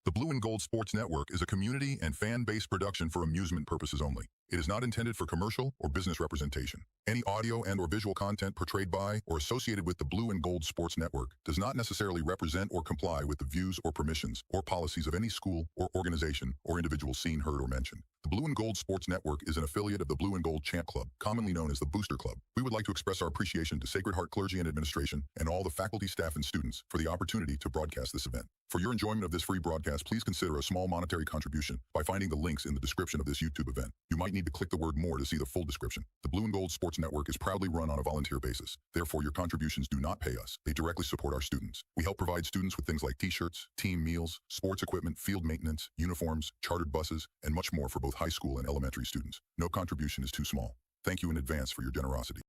The Blue and Gold Sports Network is a community and fan-based production for amusement purposes only. It is not intended for commercial or business representation. Any audio and/or visual content portrayed by or associated with the Blue and Gold Sports Network does not necessarily represent or comply with the views or permissions or policies of any school or organization or individual seen, heard, or mentioned. The Blue and Gold Sports Network is an affiliate of the Blue and Gold Champ Club, commonly known as the Booster Club. We would like to express our appreciation to Sacred Heart Clergy and Administration and all the faculty, staff, and students for the opportunity to broadcast this event. For your enjoyment of this free broadcast, please consider a small monetary contribution by finding the links in the description of this YouTube event. You might need to click the word more to see the full description. The Blue and Gold Sports Network is proudly run on a volunteer basis. Therefore, your contributions do not pay us. They directly support our students. We help provide students with things like t-shirts, team meals, sports equipment, field maintenance, uniforms, chartered buses, and much more for both high school and elementary students. No contribution is too small. Thank you in advance for your generosity.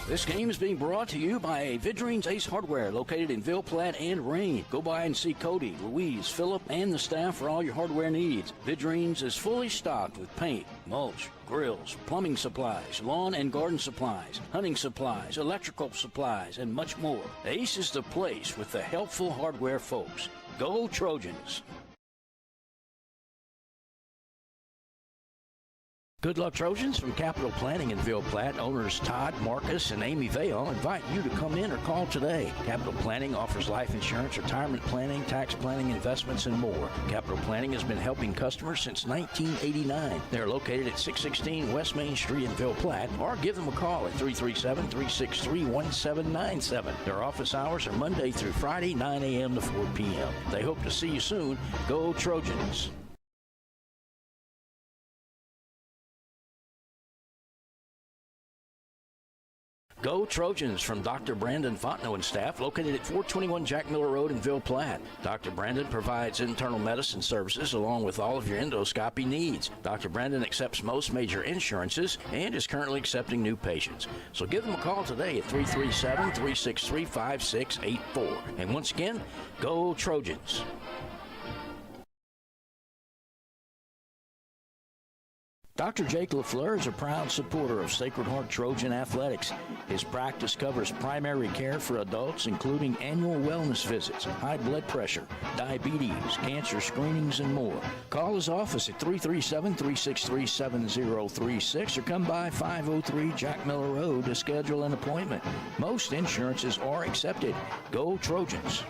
This game is being brought to you by Vidrine's Ace Hardware, located in Ville Platte and Rain. Go by and see Cody, Louise, Philip, and the staff for all your hardware needs. Vidrine's is fully stocked with paint, mulch, grills, plumbing supplies, lawn and garden supplies, hunting supplies, electrical supplies, and much more. Ace is the place with the helpful hardware folks. Go Trojans! Good luck, Trojans. From Capital Planning in Ville Platte, owners Todd, Marcus, and Amy Vale invite you to come in or call today. Capital Planning offers life insurance, retirement planning, tax planning, investments, and more. Capital Planning has been helping customers since 1989. They're located at 616 West Main Street in Ville Platte, or give them a call at 337-363-1797. Their office hours are Monday through Friday, 9 a.m. to 4 p.m. They hope to see you soon. Go Trojans! Go Trojans from Dr. Brandon Fontenot and staff, located at 421 Jack Miller Road in Ville Platte. Dr. Brandon provides internal medicine services along with all of your endoscopy needs. Dr. Brandon accepts most major insurances and is currently accepting new patients. So give them a call today at 337-363-5684. And once again, go Trojans! Dr. Jake LaFleur is a proud supporter of Sacred Heart Trojan Athletics. His practice covers primary care for adults, including annual wellness visits, high blood pressure, diabetes, cancer screenings, and more. Call his office at 337-363-7036 or come by 503 Jack Miller Road to schedule an appointment. Most insurances are accepted. Go Trojans!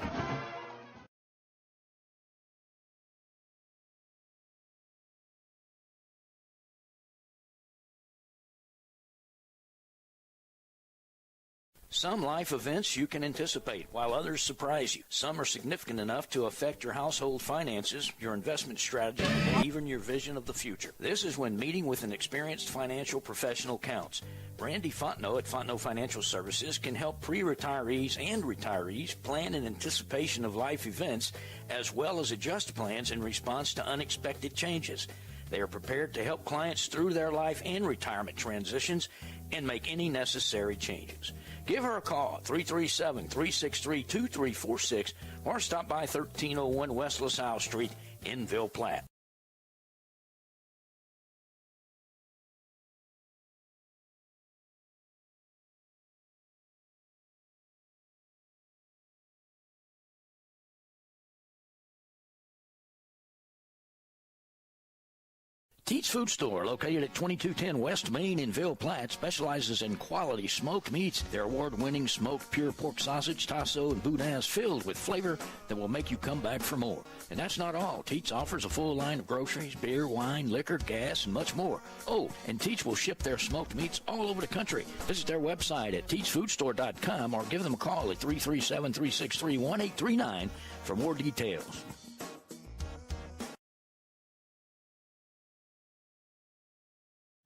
Some life events you can anticipate, while others surprise you. Some are significant enough to affect your household finances, your investment strategy, and even your vision of the future. This is when meeting with an experienced financial professional counts. Randy Fontenot at Fontenot Financial Services can help pre-retirees and retirees plan in anticipation of life events, as well as adjust plans in response to unexpected changes. They are prepared to help clients through their life and retirement transitions and make any necessary changes. Give her a call at 337-363-2346 or stop by 1301 West LaSalle Street in Ville Platte. Teats Food Store, located at 2210 West Main in Ville Platte, specializes in quality smoked meats. Their award-winning smoked pure pork sausage, tasso, and boudin is filled with flavor that will make you come back for more. And that's not all. Teats offers a full line of groceries, beer, wine, liquor, gas, and much more. Oh, and Teats will ship their smoked meats all over the country. Visit their website at teatsfoodstore.com or give them a call at 337-363-1839 for more details.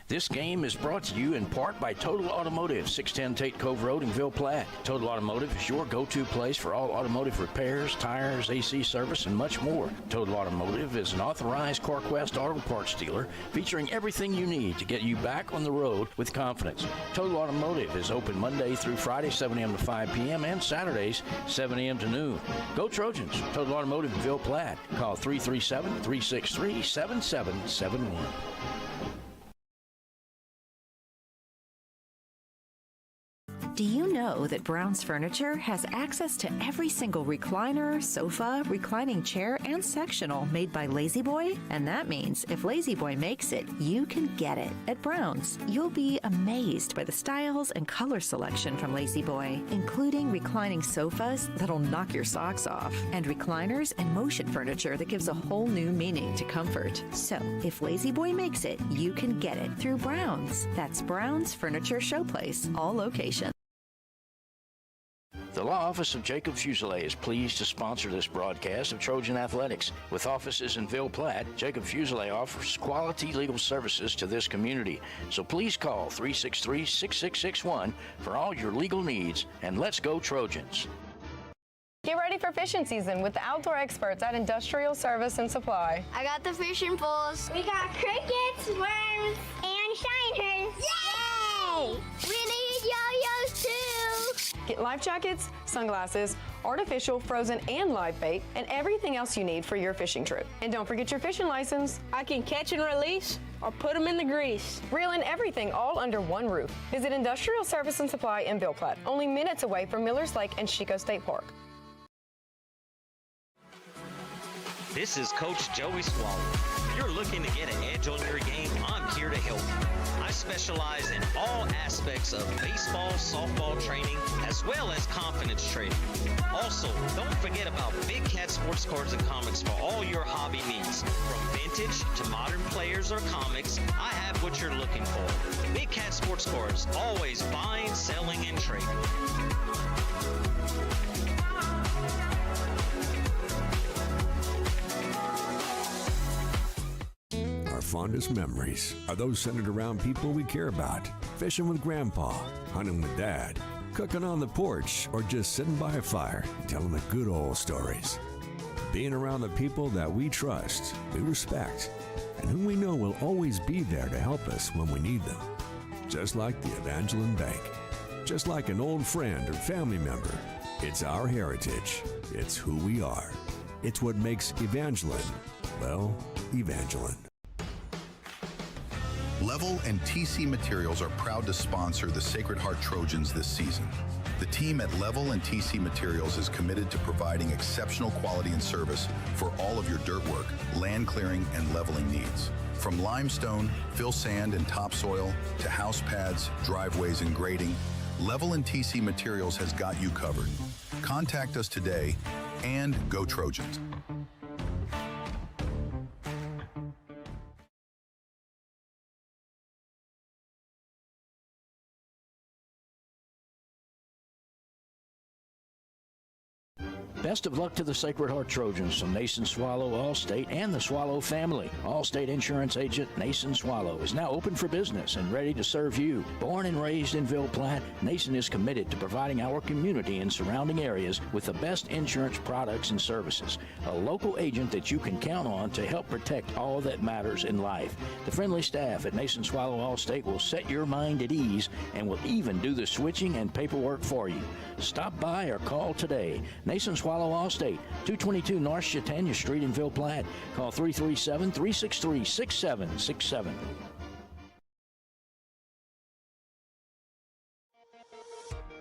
This game is brought to you in part by Total Automotive, 610 Tate Cove Road in Ville Platte. Total Automotive is your go-to place for all automotive repairs, tires, AC service, and much more. Total Automotive is an authorized CarQuest auto parts dealer featuring everything you need to get you back on the road with confidence. Total Automotive is open Monday through Friday, 7 a.m. to 5 p.m., and Saturdays, 7 a.m. to noon. Go Trojans! Total Automotive in Ville Platte. Call 337-363-7771. Do you know that Brown's Furniture has access to every single recliner, sofa, reclining chair, and sectional made by Lazy Boy? And that means if Lazy Boy makes it, you can get it. At Brown's, you'll be amazed by the styles and color selection from Lazy Boy, including reclining sofas that'll knock your socks off, and recliners and motion furniture that gives a whole new meaning to comfort. So, if Lazy Boy makes it, you can get it through Brown's. That's Brown's Furniture Showplace, all locations. The law office of Jacob Fuselier is pleased to sponsor this broadcast of Trojan Athletics. With offices in Ville Platte, Jacob Fuselier offers quality legal services to this community. So please call 363-6661 for all your legal needs, and let's go Trojans. Get ready for fishing season with the outdoor experts at Industrial Service and Supply. I got the fishing poles. We got crickets, worms, and shiners. Yay! We need yo-yos too. Get life jackets, sunglasses, artificial, frozen, and live bait, and everything else you need for your fishing trip. And don't forget your fishing license. I can catch and release or put them in the grease. Reel in everything all under one roof. Visit Industrial Service and Supply in Ville Platte, only minutes away from Millers Lake and Chico State Park. This is Coach Joey Swallow. If you're looking to get an edge on your game, I'm here to help you. I specialize in all aspects of baseball, softball training, as well as confidence training. Also, don't forget about Big Cat sports cards and comics for all your hobby needs. From vintage to modern players or comics, I have what you're looking for. Big Cat sports cards, always buying, selling, and trading. Our fondest memories are those centered around people we care about. Fishing with Grandpa, hunting with Dad, cooking on the porch, or just sitting by a fire telling the good old stories. Being around the people that we trust, we respect, and who we know will always be there to help us when we need them. Just like the Evangeline Bank. Just like an old friend or family member. It's our heritage. It's who we are. It's what makes Evangeline, well, Evangeline. Level and TC Materials are proud to sponsor the Sacred Heart Trojans this season. The team at Level and TC Materials is committed to providing exceptional quality and service for all of your dirt work, land clearing, and leveling needs. From limestone, fill sand, and topsoil to house pads, driveways, and grading, Level and TC Materials has got you covered. Contact us today and go Trojans. Best of luck to the Sacred Heart Trojans from Nason Swallow Allstate and the Swallow family. Allstate Insurance Agent Nason Swallow is now open for business and ready to serve you. Born and raised in Ville Platte, Nason is committed to providing our community and surrounding areas with the best insurance products and services. A local agent that you can count on to help protect all that matters in life. The friendly staff at Nason Swallow Allstate will set your mind at ease and will even do the switching and paperwork for you. Stop by or call today. Nason Swallow Allstate, 222 North Chautauqua Street in Ville Platte. Call 337-363-6767.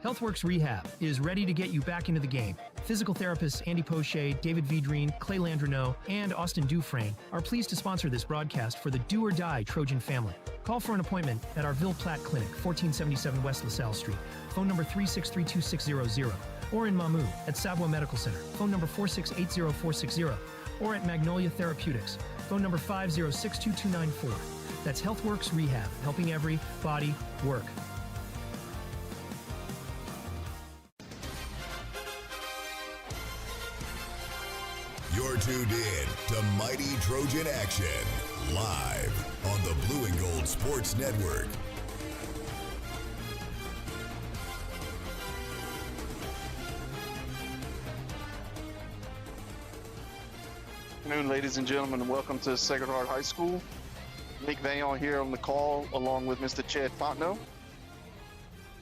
HealthWorks Rehab is ready to get you back into the game. Physical therapists Andy Poche, David Vidrine, Clay Landreneau, and Austin Dufresne are pleased to sponsor this broadcast for the Do or Die Trojan family. Call for an appointment at our Ville Platte Clinic, 1477 West LaSalle Street, phone number 3632600, or in Mamou at Savoie Medical Center, phone number 4680460, or at Magnolia Therapeutics, phone number 50622294. That's HealthWorks Rehab, helping every body work. You're tuned in to Mighty Trojan Action, live on the Blue and Gold Sports Network. Good afternoon, ladies and gentlemen, and welcome to Sacred Heart High School. Nick Vaillant here on the call, along with Mr. Chad Fontenot.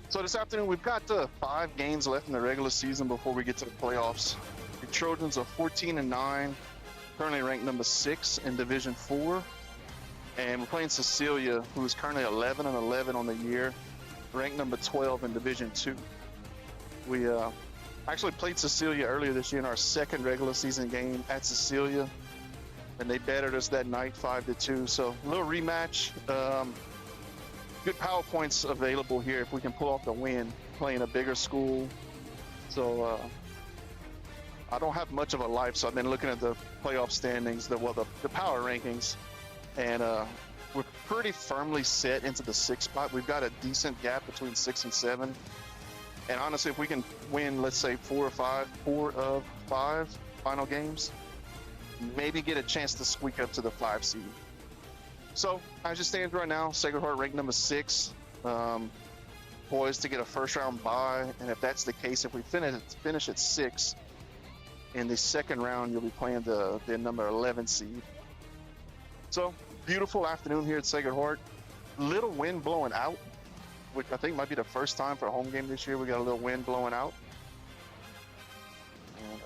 So this afternoon, we've got 5 games left in the regular season before we get to the playoffs. The Trojans are 14-9, currently ranked number 6 in Division 4. And we're playing Cecelia, who is currently 11-11 on the year, ranked number 12 in Division 2. We actually played Cecelia earlier this year in our second regular season game at Cecelia, and they battered us that night 5-2. So a little rematch. Good PowerPoints available here if we can pull off the win, playing a bigger school. So I don't have much of a life, so I've been looking at the playoff standings, the power rankings, and we're pretty firmly set into the 6th spot. We've got a decent gap between 6 and 7. And honestly, if we can win, let's say 4 of 5 final games, maybe get a chance to squeak up to the 5 seed. So as it stands right now, Sacred Heart ranked number 6, poised to get a first round bye. And if that's the case, if we finish at 6 in the second round, you'll be playing the number 11 seed. So beautiful afternoon here at Sacred Heart. Little wind blowing out, which I think might be the first time for a home game this year. We got a little wind blowing out. And,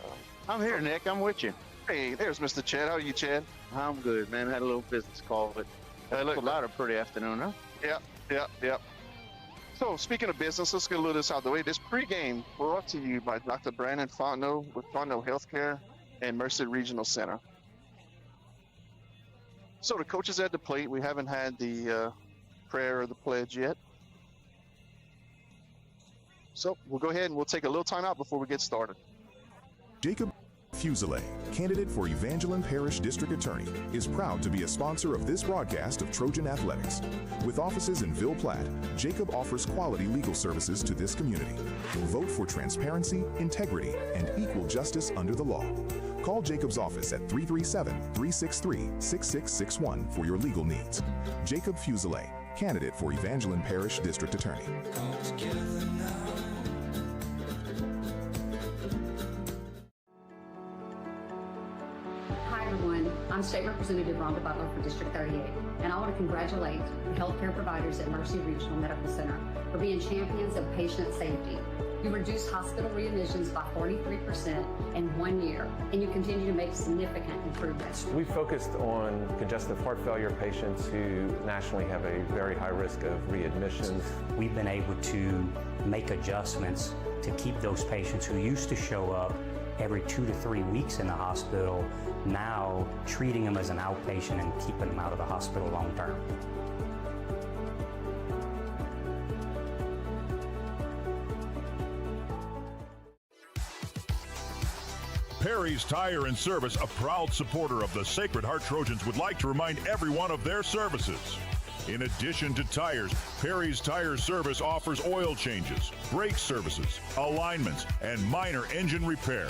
I'm here, Nick. I'm with you. Hey, there's Mr. Chad. How are you, Chad? I'm good, man. I had a little business call, but look about a pretty afternoon, huh? Yeah. So speaking of business, let's get a little of this out of the way. This pregame brought to you by Dr. Brandon Fontenot with Fontenot Healthcare and Merced Regional Center. So the coaches at the plate. We haven't had the prayer or the pledge yet. So we'll go ahead and we'll take a little time out before we get started. Jacob Fuselier, candidate for Evangeline Parish District Attorney, is proud to be a sponsor of this broadcast of Trojan Athletics. With offices in Ville Platte, Jacob offers quality legal services to this community. Vote for transparency, integrity, and equal justice under the law. Call Jacob's office at 337-363-6661 for your legal needs. Jacob Fuselier, candidate for Evangeline Parish District Attorney. Hi everyone, I'm State Representative Rhonda Butler for District 38, and I want to congratulate the healthcare providers at Mercy Regional Medical Center for being champions of patient safety. You reduced hospital readmissions by 43% in 1 year, and you continue to make significant improvements. We focused on congestive heart failure patients who nationally have a very high risk of readmissions. We've been able to make adjustments to keep those patients who used to show up every 2 to 3 weeks in the hospital, now treating them as an outpatient and keeping them out of the hospital long term. Perry's Tire and Service, a proud supporter of the Sacred Heart Trojans, would like to remind everyone of their services. In addition to tires, Perry's Tire Service offers oil changes, brake services, alignments, and minor engine repair.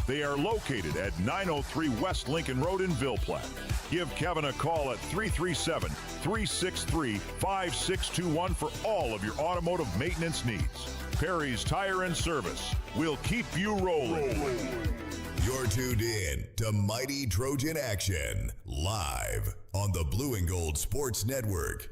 They are located at 903 West Lincoln Road in Ville Platte. Give Kevin a call at 337-363-5621 for all of your automotive maintenance needs. Perry's Tire and Service will keep you rolling. You're tuned in to Mighty Trojan Action, live on the Blue and Gold Sports Network.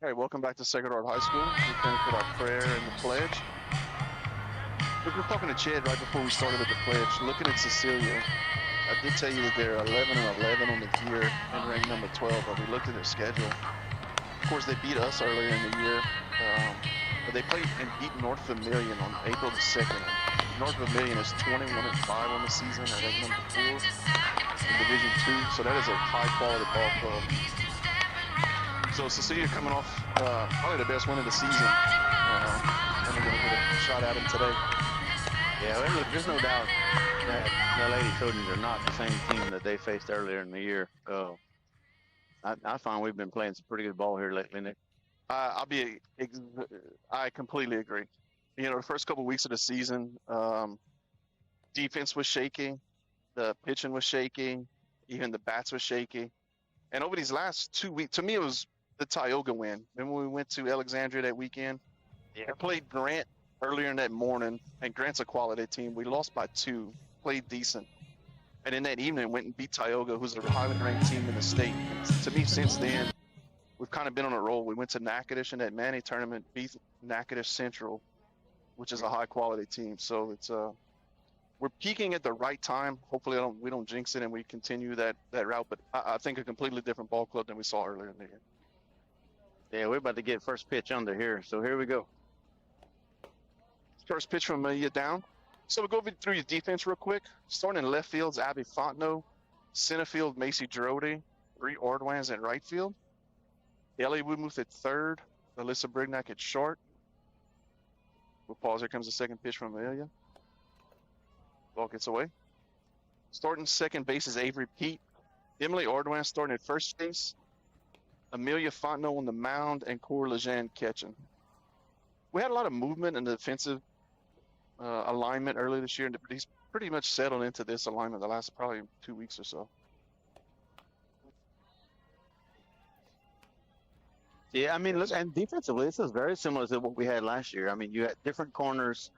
Hey, welcome back to Sacred Heart High School. We finished with our prayer and the pledge. We were talking to Chad right before we started with the pledge. Looking at Cecelia, I did tell you that they're 11 and 11 on the year and ranked number 12, but we looked at their schedule. Of course, they beat us earlier in the year, but they played and beat North Vermilion on April the 2nd. North Vermilion is 21 and 5 on the season, and ranked number 4 in Division 2, so that is a high-quality ball club. So Cecelia coming off probably the best win of the season, and they're going to get a shot at him today. Yeah, well, look, there's no doubt that the Lady Trojans are not the same team that they faced earlier in the year. I find we've been playing some pretty good ball here lately, Nick. I completely agree. You know, the first couple of weeks of the season, defense was shaky, the pitching was shaky, even the bats were shaky. And over these last 2 weeks, to me, it was the Tioga win. Remember when we went to Alexandria that weekend? Yeah. I played Grant earlier in that morning, and Grant's a quality team. We lost by 2, played decent. And in that evening, went and beat Tioga, who's a highly ranked team in the state. And to me, since then, we've kind of been on a roll. We went to Natchitoches in that Manny tournament, beat Natchitoches Central, which is a high-quality team. So it's we're peaking at the right time. Hopefully, we don't jinx it and we continue that route. But I think a completely different ball club than we saw earlier in the year. Yeah, we're about to get first pitch under here, so here we go. First pitch from you down. So we'll go through your defense real quick. Starting in left field's Abby Fontenot, center field Macy Drody, Bree Ordwans at right field. Ellie Woodmuth at third, Alyssa Brignac at short. We'll pause. Here comes the second pitch from Amelia. Ball gets away. Starting second base is Avery Pete. Emily Ordwans starting at first base. Amelia Fontenot on the mound, and Cora Lejeune catching. We had a lot of movement in the defensive alignment earlier this year, and he's pretty much settled into this alignment the last probably 2 weeks or so. Yeah, I mean, look, and defensively, this is very similar to what we had last year. I mean, you had different corners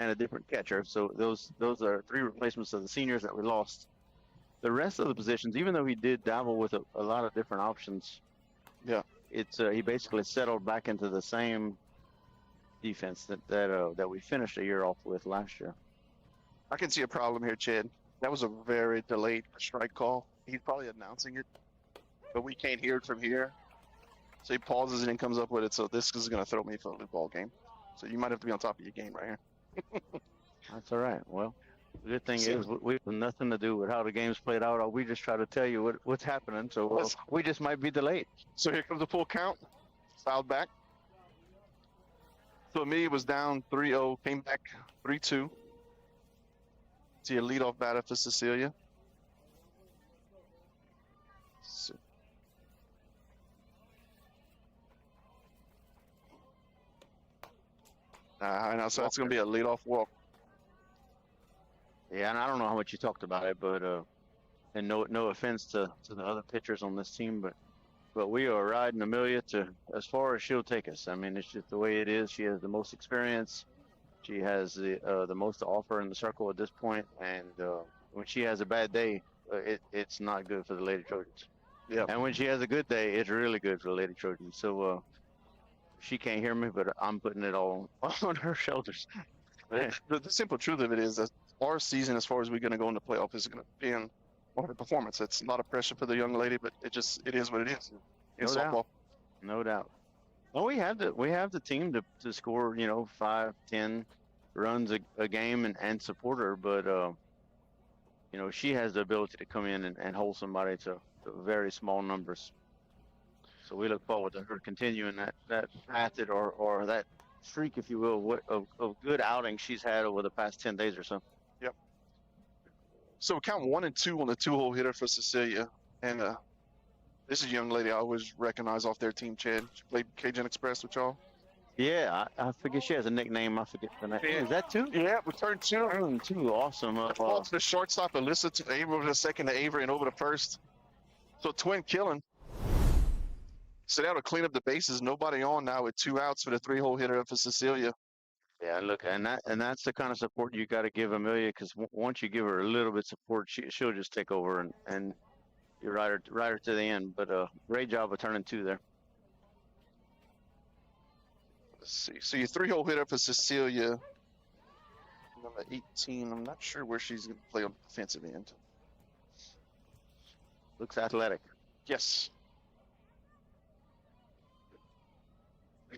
and a different catcher. So those are 3 replacements of the seniors that we lost. The rest of the positions, even though he did dabble with a lot of different options, yeah, it's he basically settled back into the same defense that we finished the year off with last year. I can see a problem here, Chad. That was a very delayed strike call. He's probably announcing it, but we can't hear it from here. So he pauses and then comes up with it. So this is going to throw me for the ball game. So you might have to be on top of your game right here. That's all right. Well, the good thing is we have nothing to do with how the game's played out. We just try to tell you what's happening. So we just might be delayed. So here comes the full count. Fouled back. So Amelia was down 3-0, came back 3-2. See a leadoff batter for Cecelia. I know, so it's going to be a leadoff walk. Yeah, and I don't know how much you talked about it, but and no offense to the other pitchers on this team, but we are riding Amelia to as far as she'll take us. I mean, it's just the way it is. She has the most experience. She has the most to offer in the circle at this point, and when she has a bad day, it's not good for the Lady Trojans. Yeah. And when she has a good day, it's really good for the Lady Trojans. So she can't hear me, but I'm putting it all on her shoulders. The simple truth of it is that our season, as far as we're going to go in the playoff, is going to be in the performance. It's a lot of pressure for the young lady, but it is what it is in softball. No doubt. Well, we have the team to score, 5-10 runs a game and support her, but she has the ability to come in and hold somebody to very small numbers. So we look forward to her continuing that path or that streak, if you will, of good outings she's had over the past 10 days or so. Yep. So count 1 and 2 on the 2-hole hitter for Cecelia, and this is a young lady I always recognize off their team, Chad. She played Cajun Express with y'all. Yeah, I forget she has a nickname. I forget the name. Yeah. Is that 2? Yeah, return 2. Turn 2, awesome. Ball to the shortstop, Alyssa to Avery over the second to Avery and over the first. So twin killing. So that'll clean up the bases. Nobody on now with 2 outs for the 3-hole hitter for Cecelia. Yeah, look, and that's the kind of support you got to give Amelia, because once you give her a little bit of support, she'll just take over and you ride her to the end. But great job of turning 2 there. Let's see. So your 3-hole hitter for Cecelia, number 18. I'm not sure where she's going to play on the defensive end. Looks athletic. Yes.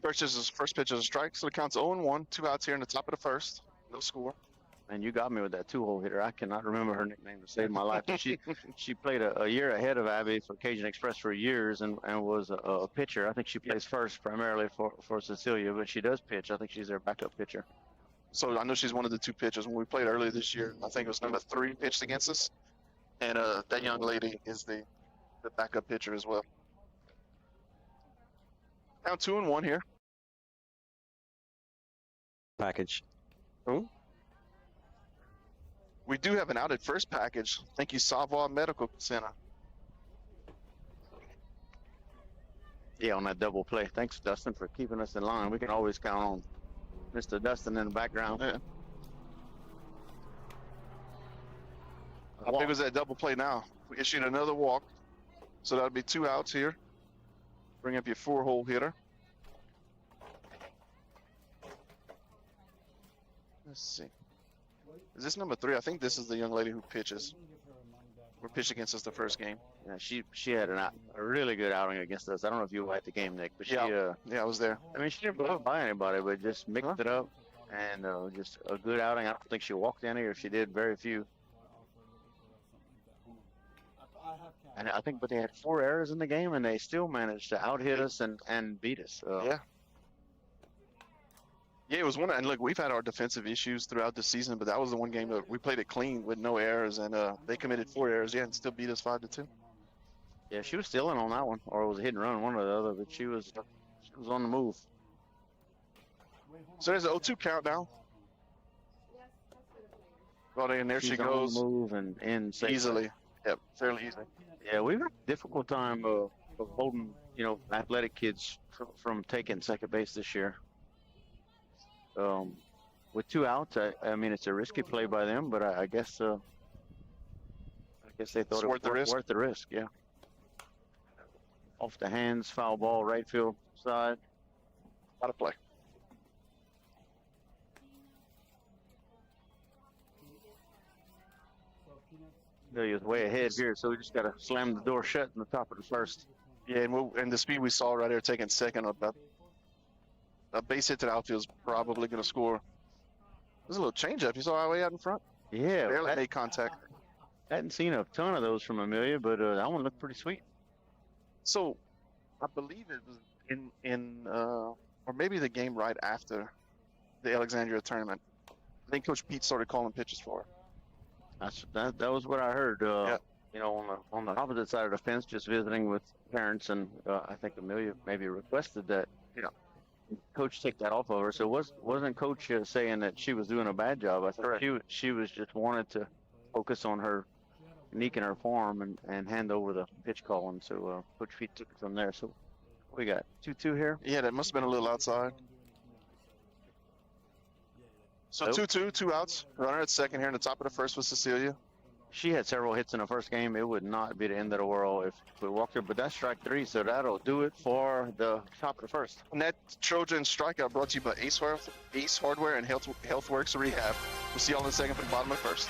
First pitch is a strike, so it counts 0-1. 2 outs here in the top of the first. No score. And you got me with that 2-hole hitter. I cannot remember her nickname to save my life. She played a year ahead of Abby for Cajun Express for years and was a pitcher. I think she plays first primarily for Cecelia, but she does pitch. I think she's their backup pitcher. So I know she's one of the 2 pitchers. When we played earlier this year, I think it was number 3 pitched against us. And that young lady is the backup pitcher as well. Now 2-1 here. Package. Who? We do have an out at first package. Thank you, Savoy Medical Center. Yeah, on that double play. Thanks, Dustin, for keeping us in line. We can always count on Mr. Dustin in the background. Yeah. How big was that double play now? We issued another walk. So that'll be 2 outs here. Bring up your 4-hole hitter. Let's see. Is this number 3? I think this is the young lady who pitches. Or pitched against us the first game. Yeah, she had a really good outing against us. I don't know if you were at the game, Nick, but yeah, I was there. I mean, she didn't blow by anybody, but just mixed it up, and just a good outing. I don't think she walked any, or if she did, very few. And I think, but they had 4 errors in the game, and they still managed to out-hit us and beat us. Yeah. Yeah, it was one. And look, we've had our defensive issues throughout the season, but that was the one game that we played it clean with no errors, and they committed 4 errors, and still beat us 5-2. Yeah, she was stealing on that one, or it was a hit and run, one or the other. But she was on the move. So there's an 0-2 count now. Well, and there she goes. On the move and in easily. Yep, fairly easy. Yeah, we've had a difficult time of holding, athletic kids from taking second base this year. With 2 outs, I mean, it's a risky play by them, but I guess they thought it was worth the risk. Yeah. Off the hands, foul ball, right field side. Out of play. He was way ahead here, so we just got to slam the door shut in the top of the first. Yeah, and the speed we saw right there taking second, a base hit to the outfield is probably going to score. There's a little changeup. You saw our way out in front? Yeah. Barely made contact. Hadn't seen a ton of those from Amelia, but that one looked pretty sweet. So, I believe it was in or maybe the game right after the Alexandria tournament. I think Coach Pete started calling pitches for her. That was what I heard. Yeah. On the opposite side of the fence, just visiting with parents, and I think Amelia maybe requested that Coach take that off of her. So wasn't Coach saying that she was doing a bad job? I think she was just wanted to focus on her technique and her form and hand over the pitch call, and so Coach Pete took it from there. So we got 2-2 here. Yeah, that must have been a little outside. So 2-2, 2 outs. Runner at second here in the top of the first with Cecelia. She had several hits in the first game. It would not be the end of the world if we walked her, but that's strike 3, so that'll do it for the top of the first. And that Trojan strikeout brought to you by Ace Hardware and Healthworks Rehab. We'll see y'all in a second for the bottom of the first.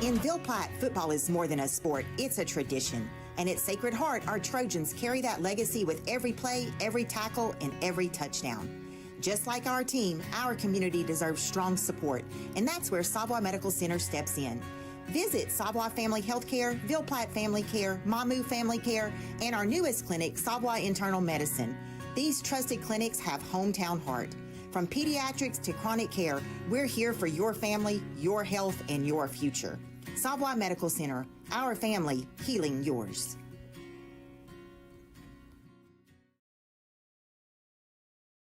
In Ville Platte, football is more than a sport, it's a tradition. And at Sacred Heart, our Trojans carry that legacy with every play, every tackle, and every touchdown. Just like our team, our community deserves strong support, and that's where Savoy Medical Center steps in. Visit Savoy Family Healthcare, Ville Platte Family Care, Mamu Family Care, and our newest clinic, Savoy Internal Medicine. These trusted clinics have hometown heart. From pediatrics to chronic care, we're here for your family, your health, and your future. Savoy Medical Center, our family, healing yours.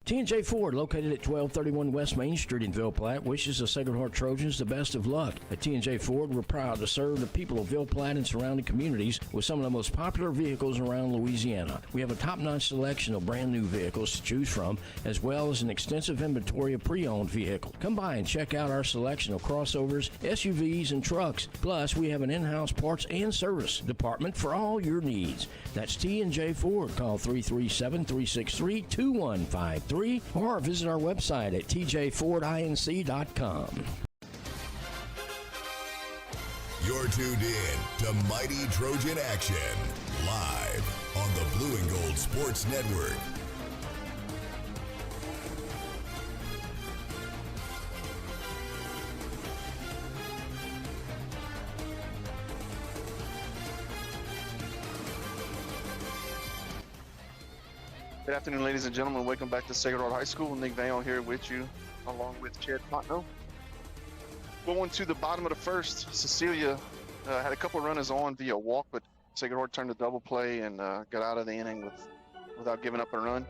T&J Ford, located at 1231 West Main Street in Ville Platte, wishes the Sacred Heart Trojans the best of luck. At T&J Ford, we're proud to serve the people of Ville Platte and surrounding communities with some of the most popular vehicles around Louisiana. We have a top-notch selection of brand-new vehicles to choose from, as well as an extensive inventory of pre-owned vehicles. Come by and check out our selection of crossovers, SUVs, and trucks. Plus, we have an in-house parts and service department for all your needs. That's T&J Ford. Call 337-363-2153. Or visit our website at tjfordinc.com. You're tuned in to Mighty Trojan Action, live on the Blue and Gold Sports Network. Good afternoon, ladies and gentlemen. Welcome back to Sacred Heart High School. Nick Vail here with you, along with Chad Potno. Going to the bottom of the first, Cecelia had a couple of runners on via walk, but Sacred Heart turned a double play and got out of the inning without giving up a run.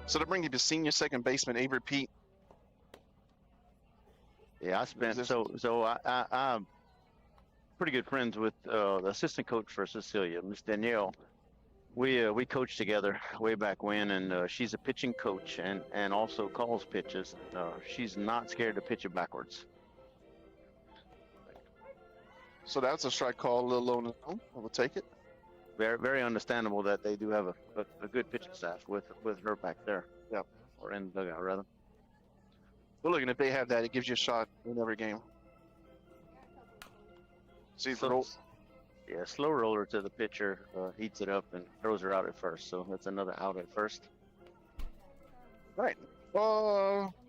So to bring you to senior second baseman Avery Pete. Yeah, I'm pretty good friends with the assistant coach for Cecelia, Miss Danielle. We coached together way back when, and she's a pitching coach and also calls pitches. She's not scared to pitch it backwards. So that's a strike call, a little low. I will take it. Very, very understandable that they do have a good pitching staff with her back there. Yep. Or in the dugout, rather. Well, look, and if they have that, it gives you a shot in every game. See, yeah, slow roller to the pitcher, heats it up and throws her out at first. So that's another out at first. Right.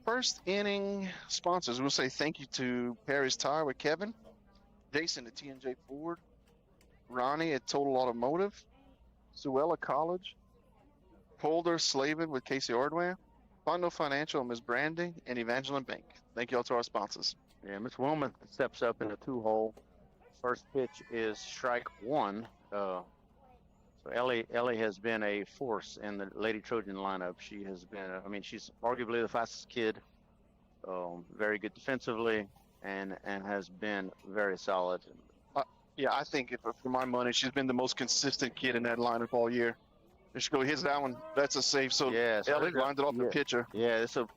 First inning sponsors. We'll say thank you to Perry's Tire with Kevin, Jason at T&J Ford, Ronnie at Total Automotive, Suella College, Polder Slavin with Casey Ordway, Fondo Financial, Ms. Brandy, and Evangeline Bank. Thank you all to our sponsors. Yeah, Miss Wilman steps up in the 2-hole. First pitch is strike one. So Ellie has been a force in the Lady Trojan lineup. She has been, she's arguably the fastest kid, very good defensively, and has been very solid. Yeah, I think for my money, she's been the most consistent kid in that lineup all year. If she hits that one, that's a safe. So yeah, Ellie lined it off the pitcher. Yeah, so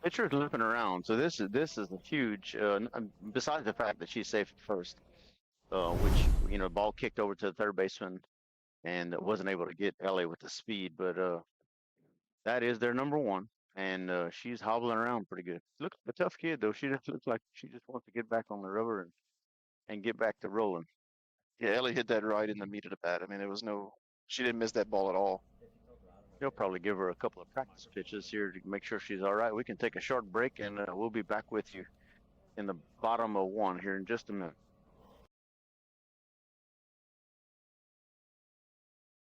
pitcher is limping around. So this is a huge. Besides the fact that she's safe at first. Which, ball kicked over to the third baseman and wasn't able to get Ellie with the speed. But that is their number one, and she's hobbling around pretty good. Looks like a tough kid, though. She just looks like she just wants to get back on the rubber and get back to rolling. Yeah, Ellie hit that right in the meat of the bat. She didn't miss that ball at all. They'll probably give her a couple of practice pitches here to make sure she's all right. We can take a short break, and we'll be back with you in the bottom of one here in just a minute.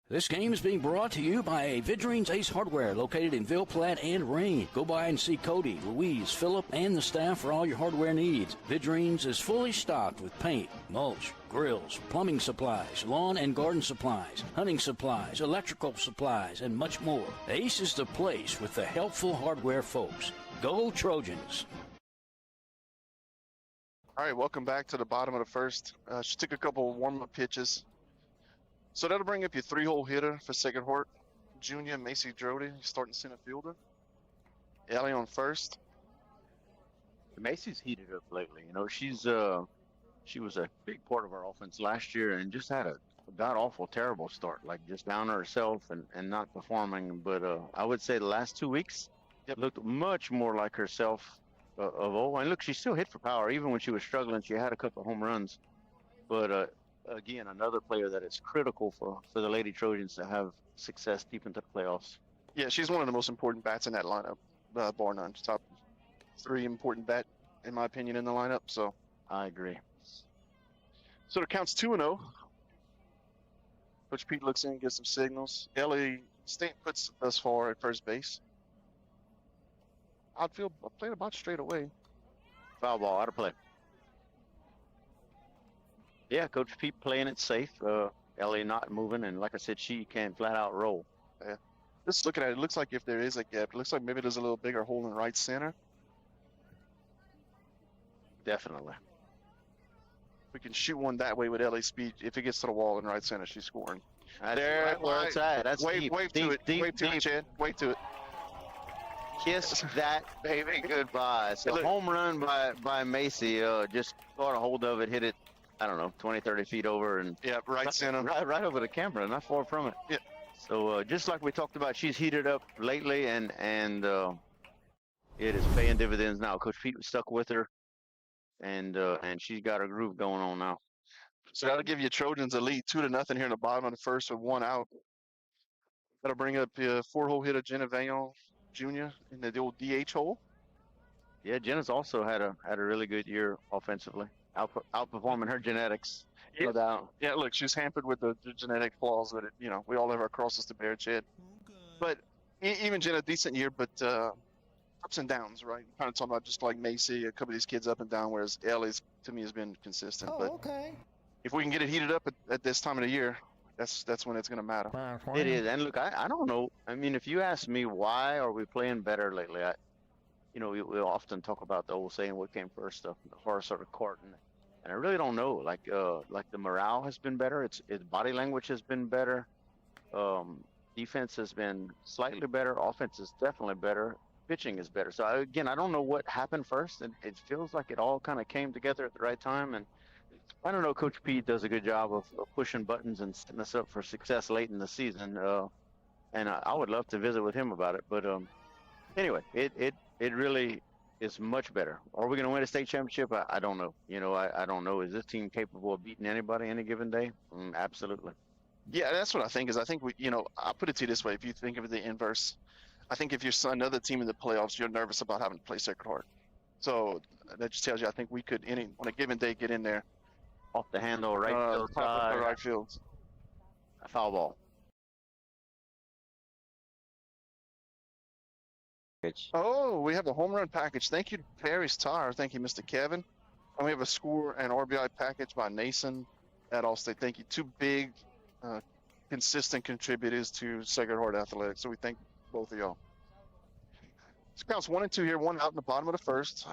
This game is being brought to you by Vidrine's Ace Hardware, located in Ville Platte and Rain. Go by and see Cody, Louise, Phillip, and the staff for all your hardware needs. Vidrine's is fully stocked with paint, mulch, grills, plumbing supplies, lawn and garden supplies, hunting supplies, electrical supplies, and much more. Ace is the place with the helpful hardware folks. Go Trojans! All right, welcome back to the bottom of the first. She took a couple warm-up pitches. So that'll bring up your 3-hole hitter for Sacred Heart. Junior Macy Drody, starting center fielder. Ellie on first. Macy's heated up lately. She was a big part of our offense last year and just had a god-awful, terrible start, like just down on herself and not performing. But I would say the last 2 weeks looked much more like herself of old. And look, she still hit for power. Even when she was struggling, she had a couple of home runs. But again, another player that is critical for the Lady Trojans to have success deep into the playoffs. Yeah, she's one of the most important bats in that lineup, bar none. Top 3 important bat, in my opinion, in the lineup. So I agree. So it counts 2-0. Coach Pete looks in, gets some signals. Ellie staying puts thus far at first base. Outfield played about straight away. Foul ball, out of play. Yeah, Coach Pete playing it safe. Ellie not moving, and like I said, she can flat out roll. Yeah. Just looking at it, it looks like if there is a gap, it looks like maybe there's a little bigger hole in right center. Definitely. We can shoot one that way with LA speed. If it gets to the wall in right center, she's scoring. That's There, right where it's at. That's wave, deep. wave deep, to it. deep, Wave to deep. it, Chad. Wave to it. Kiss that baby goodbye. So Look. home run by Macy. Just caught a hold of it, hit it, I don't know, 20, 30 feet over, and Yeah, right center. right over the camera, not far from it. Yeah. So just like we talked about, she's heated up lately, and it is paying dividends now. Coach Pete was stuck with her, and she's got her groove going on now. So that'll give you Trojans a lead 2-0 here in the bottom of the first with one out. That'll bring up 4-hole hitter Jenna Vaillon Jr. in the old DH hole. Yeah, Jenna's also had a really good year offensively, outperforming her genetics. No doubt. Yeah, look, she's hampered with the genetic flaws, but we all have our crosses to bear, Chad. But even Jenna, decent year, but ups and downs, right? Kind of talking about just like Macy, a couple of these kids up and down, whereas Ellie's to me has been consistent. But okay. if we can get it heated up at this time of the year, that's when it's going to matter. It is, and look, I don't know. I mean, if you ask me why are we playing better lately, we often talk about the old saying, what came first, the horse or the cart, and I really don't know. Like the morale has been better. Its body language has been better. Defense has been slightly better. Offense is definitely better. Pitching is better. So again, I don't know what happened first, and it feels like it all kind of came together at the right time. And I don't know, Coach Pete does a good job of pushing buttons and setting us up for success late in the season. And I would love to visit with him about it. But anyway, it really is much better. Are we going to win a state championship? I don't know. I don't know. Is this team capable of beating anybody any given day? Absolutely. Yeah, that's what I think. I'll put it to you this way. If you think of the inverse, I think if you're another team in the playoffs, you're nervous about having to play Sacred Heart. So that just tells you, I think we could, on a given day, get in there. Off the handle, right field side. Right field. A foul ball. Oh, we have a home run package. Thank you, Perry's Tire. Thank you, Mr. Kevin. And we have a score and RBI package by Nason at Allstate. Thank you. Two big, consistent contributors to Sacred Heart Athletics. So we thank both of y'all. It's counts 1 and 2 here, one out in the bottom of the first.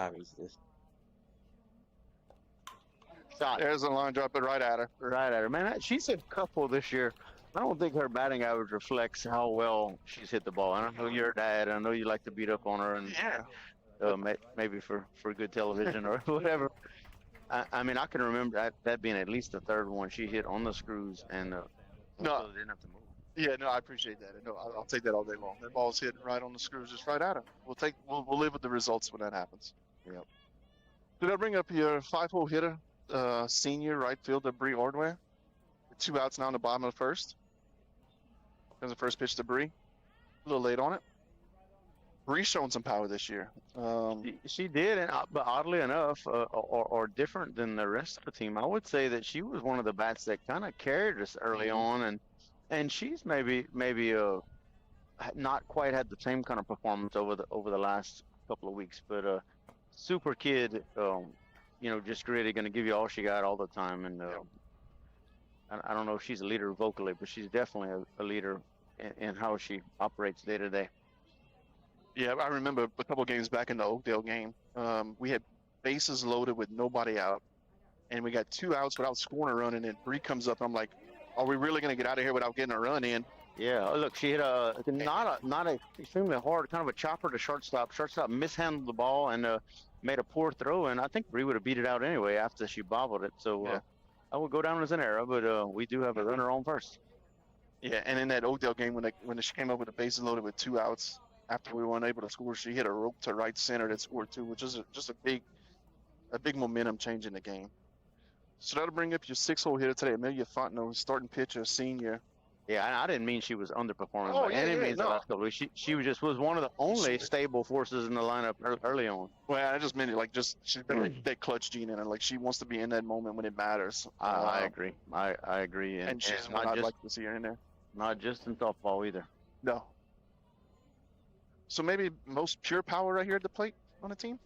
Shot. There's a line, drop it right at her. Right at her. Man, she's hit a couple this year. I don't think her batting average reflects how well she's hit the ball. I know you're a dad. I know you like to beat up on her, and maybe for good television or whatever. I mean, I can remember that being at least the third one she hit on the screws, and No. didn't have to move. Yeah, no, I appreciate that. No, I'll take that all day long. That ball's hit right on the screws, just right at her. We'll live with the results when that happens. Yep. Did I bring up your 5-hole hitter, senior right fielder Bree Ordway? 2 outs now in the bottom of the first. There's the first pitch to Bree. A little late on it. Bree's showing some power this year. She did, but oddly enough, or different than the rest of the team, I would say that she was one of the bats that kind of carried us early on, and she's maybe not quite had the same kind of performance over the last couple of weeks, but super kid, just really going to give you all she got all the time, and I don't know if she's a leader vocally, but she's definitely a leader in how she operates day to day. Yeah, I remember a couple games back in the Oakdale game. We had bases loaded with nobody out, and we got 2 outs without scoring a run, and then Bree comes up, and I'm like, are we really going to get out of here without getting a run in? Yeah, look, she hit not a extremely hard, kind of a chopper to shortstop. Shortstop mishandled the ball and made a poor throw, and I think Bree would have beat it out anyway after she bobbled it. So I would go down as an error, but we do have a runner on first. Yeah, and in that Oakdale game, when she came up with the bases loaded with 2 outs after we weren't able to score, she hit a rope to right center that scored 2, which is just a big momentum change in the game. So that'll bring up your 6-hole hitter today, Amelia Fontenot, starting pitcher, senior. Yeah, I didn't mean she was underperforming by any means the last couple of weeks. She was one of the only stable forces in the lineup early on. Well, I just meant she's been that clutch gene in her. Like, she wants to be in that moment when it matters. I agree. I agree. And she's one I'd like to see her in there. Not just in softball either. No. So maybe most pure power right here at the plate on the team?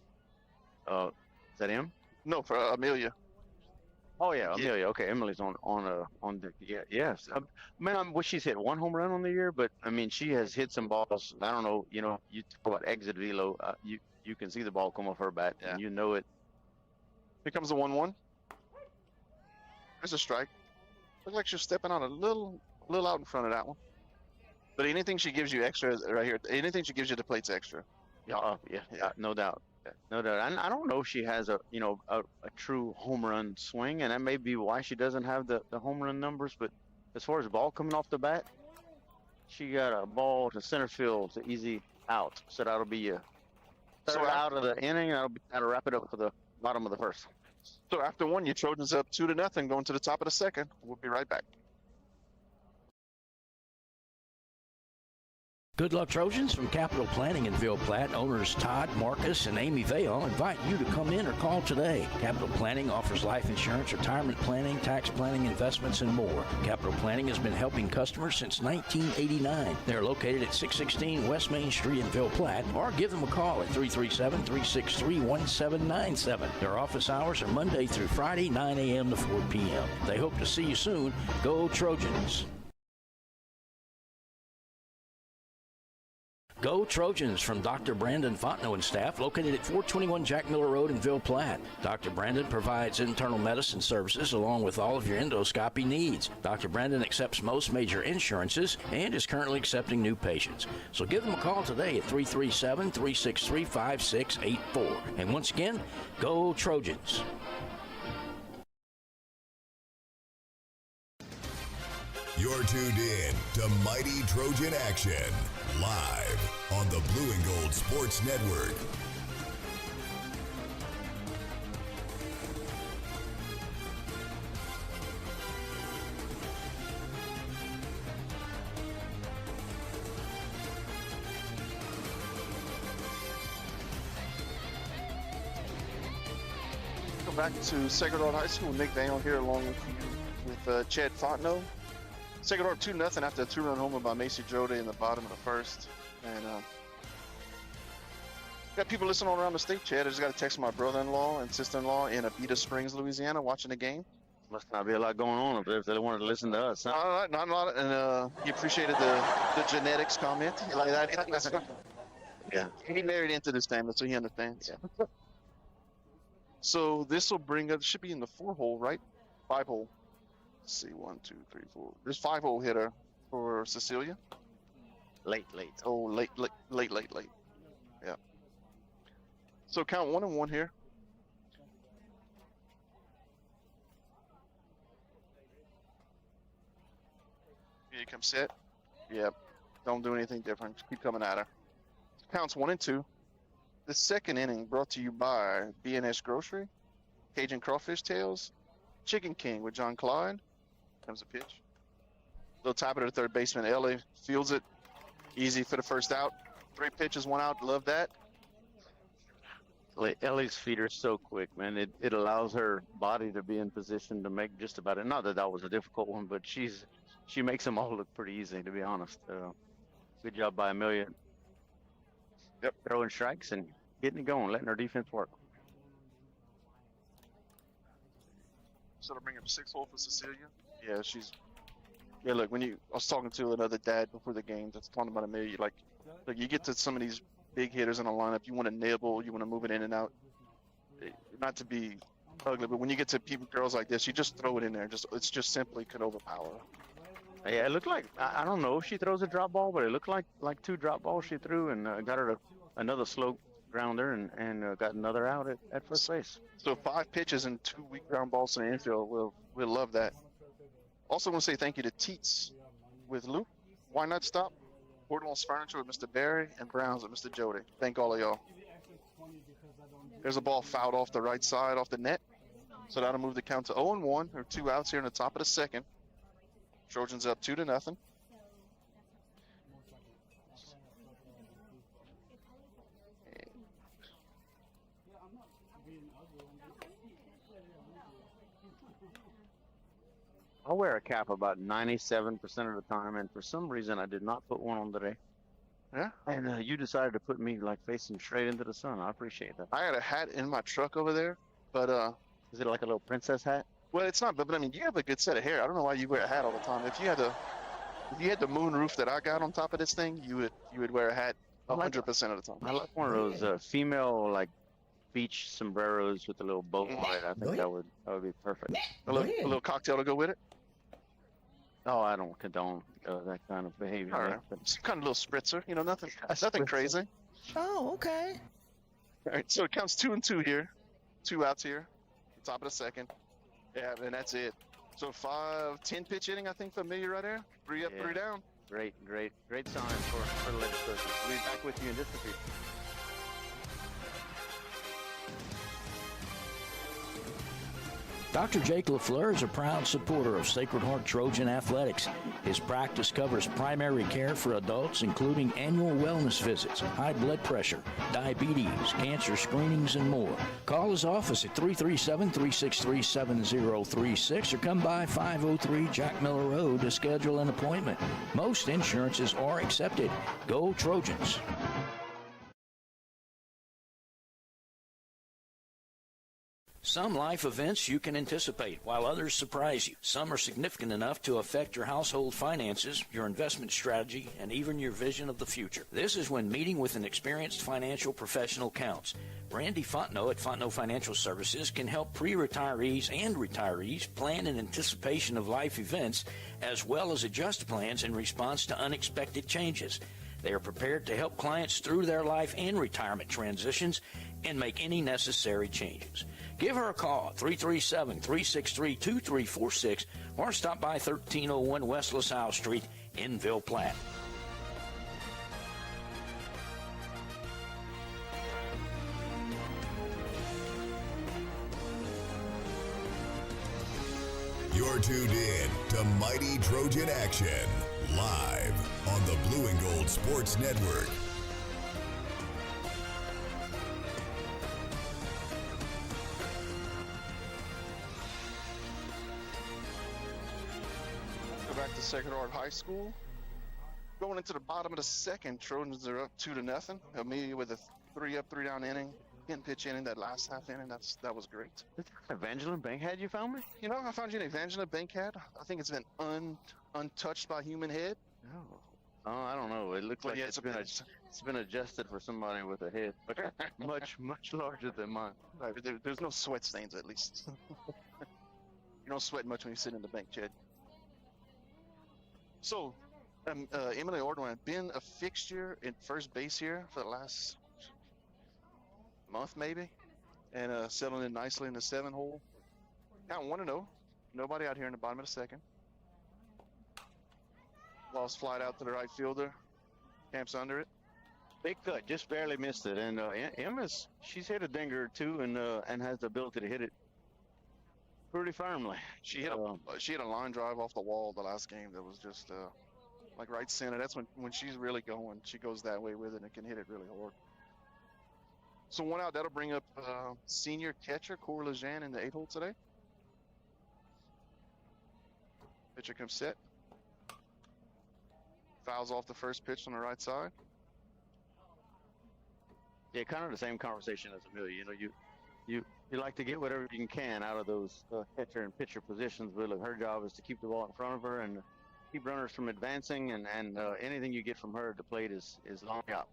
Is that him? No, for Amelia. Oh yeah, Amelia. Okay, Emily's on the yes. Man, I wish she's hit one home run on the year, but I mean she has hit some balls. I don't know. You know, you talk about exit velo. You can see the ball come off her bat, and you know it. Here comes the 1-1. There's a strike. Looks like she's stepping out a little out in front of that one. But anything she gives you extra right here, anything she gives you, the plate's extra. Yeah, no doubt. No doubt. And I don't know if she has a true home run swing, and that may be why she doesn't have the home run numbers. But as far as ball coming off the bat, she got a ball to center field to easy out. So that'll be a third out of the inning. That'll wrap it up for the bottom of the first. So after one, your Trojans up 2-0, going to the top of the second. We'll be right back. Good luck, Trojans. From Capital Planning in Ville Platte, owners Todd, Marcus, and Amy Vale invite you to come in or call today. Capital Planning offers life insurance, retirement planning, tax planning, investments, and more. Capital Planning has been helping customers since 1989. They're located at 616 West Main Street in Ville Platte, or give them a call at 337-363-1797. Their office hours are Monday through Friday, 9 a.m. to 4 p.m. They hope to see you soon. Go Trojans! Go Trojans from Dr. Brandon Fontenot and staff, located at 421 Jack Miller Road in Ville Platte. Dr. Brandon provides internal medicine services along with all of your endoscopy needs. Dr. Brandon accepts most major insurances and is currently accepting new patients. So give them a call today at 337-363-5684. And once again, go Trojans. You're tuned in to Mighty Trojan Action, live on the Blue and Gold Sports Network. Welcome back to Sacred Heart High School. Nick Daniel here along with you with Chad Fontenot. Sacred Heart 2-0 after a 2-run homer by Macy Jode in the bottom of the first. And got people listening all around the state, Chad. I just got a text from my brother-in-law and sister-in-law in Abita Springs, Louisiana, watching the game. Must not be a lot going on up there if they wanted to listen to us. Huh? Not a lot. And he appreciated the genetics comment. You like that? Yeah. He married into this family, so he understands. Yeah. So this will bring us, should be in the 4-hole, right? 5-hole. Let's see, 1, 2, 3, 4. There's 5-hole hitter for Cecelia. Late. Oh, late. Yeah. So count 1-1 here. Here you come set. Yep. Don't do anything different. Just keep coming at her. Counts 1-2. The second inning brought to you by B&S Grocery, Cajun Crawfish Tails, Chicken King with John Clyde. Comes a pitch. Little tap it to the third baseman. Ellie fields it. Easy for the first out. 3 pitches, 1 out. Love that. Ellie's feet are so quick, man. It allows her body to be in position to make just about it. Not that was a difficult one, but she makes them all look pretty easy, to be honest. Good job by Amelia. Yep. Throwing strikes and getting it going, letting her defense work. So to bring up 6-hole for Cecelia. Yeah, yeah, look, I was talking to another dad before the game that's talking about Amelia, like you get to some of these big hitters in the lineup, you want to nibble, you want to move it in and out. Not to be ugly, but when you get to girls like this, you just throw it in there. It's just simply could overpower. Yeah, it looked like, I don't know if she throws a drop ball, but it looked like 2 drop balls she threw and got her to another slow grounder and got another out at first base. So 5 pitches and 2 weak ground balls to the infield. We'll love that. Also want to say thank you to Teets with Luke. Why Not Stop? Portland's Furniture with Mr. Barry and Browns with Mr. Jody. Thank all of y'all. There's a ball fouled off the right side off the net. So that'll move the count to 0-1 or 2 outs here in the top of the second. Trojans up 2-0. I wear a cap about 97% of the time, and for some reason I did not put one on today. Yeah? And you decided to put me facing straight into the sun. I appreciate that. I had a hat in my truck over there, but is it like a little princess hat? Well, it's not, but I mean, you have a good set of hair. I don't know why you wear a hat all the time. If you had the moon roof that I got on top of this thing, you would wear a hat 100% of the time. I like one of those female like beach sombreros with a little bow on it. I think that would be perfect. A little cocktail to go with it. Oh, I don't condone that kind of behavior. All right, some kind of little spritzer. Nothing crazy. Oh, okay. All right, so it counts 2-2 here, 2 outs here, top of the second. Yeah, and that's it. So 5-10 pitch inning, I think, familiar right there. 3 up, 3 down. Great sign for the ladies. We'll be back with you in just a few. Dr. Jake LaFleur is a proud supporter of Sacred Heart Trojan Athletics. His practice covers primary care for adults, including annual wellness visits, high blood pressure, diabetes, cancer screenings, and more. Call his office at 337-363-7036 or come by 503 Jack Miller Road to schedule an appointment. Most insurances are accepted. Go Trojans! Some life events you can anticipate, while others surprise you. Some are significant enough to affect your household finances, your investment strategy, and even your vision of the future. This is when meeting with an experienced financial professional counts. Randy Fontenot at Fontenot Financial Services can help pre-retirees and retirees plan in anticipation of life events, as well as adjust plans in response to unexpected changes. They are prepared to help clients through their life and retirement transitions and make any necessary changes. Give her a call at 337-363-2346 or stop by 1301 West LaSalle Street in Ville Platte. You're tuned in to Mighty Trojan Action, live on the Blue and Gold Sports Network. Go back to Sacred Heart High School. Going into the bottom of the second, Trojans are up 2-0. Amelia with a 3 up, 3 down inning. 10 pitch inning, that last half inning, that was great. Evangeline Bankhead you found me? I found you an Evangeline Bankhead. I think it's been untouched by human head. Oh, I don't know. It looks like it's been adjusted for somebody with a head much larger than mine. Right, there's no sweat stains, at least. You don't sweat much when you sit in the bench, Chad. So, Emily Ordwin had been a fixture in first base here for the last month, maybe, and settling in nicely in the 7-hole. Count 1-0. Nobody out here in the bottom of the second. Lost flight out to the right fielder. Camps under it. Big cut, just barely missed it. And she's hit a dinger or two, and has the ability to hit it pretty firmly. She hit a line drive off the wall the last game that was just like right center. That's when she's really going. She goes that way with it and can hit it really hard. So 1 out, that'll bring up senior catcher Cora Lejean in the 8-hole today. Pitcher comes set. Fouls off the first pitch on the right side. Yeah, kind of the same conversation as Amelia. You like to get whatever you can out of those catcher and pitcher positions. But look, her job is to keep the ball in front of her and keep runners from advancing, and anything you get from her at the plate is long out.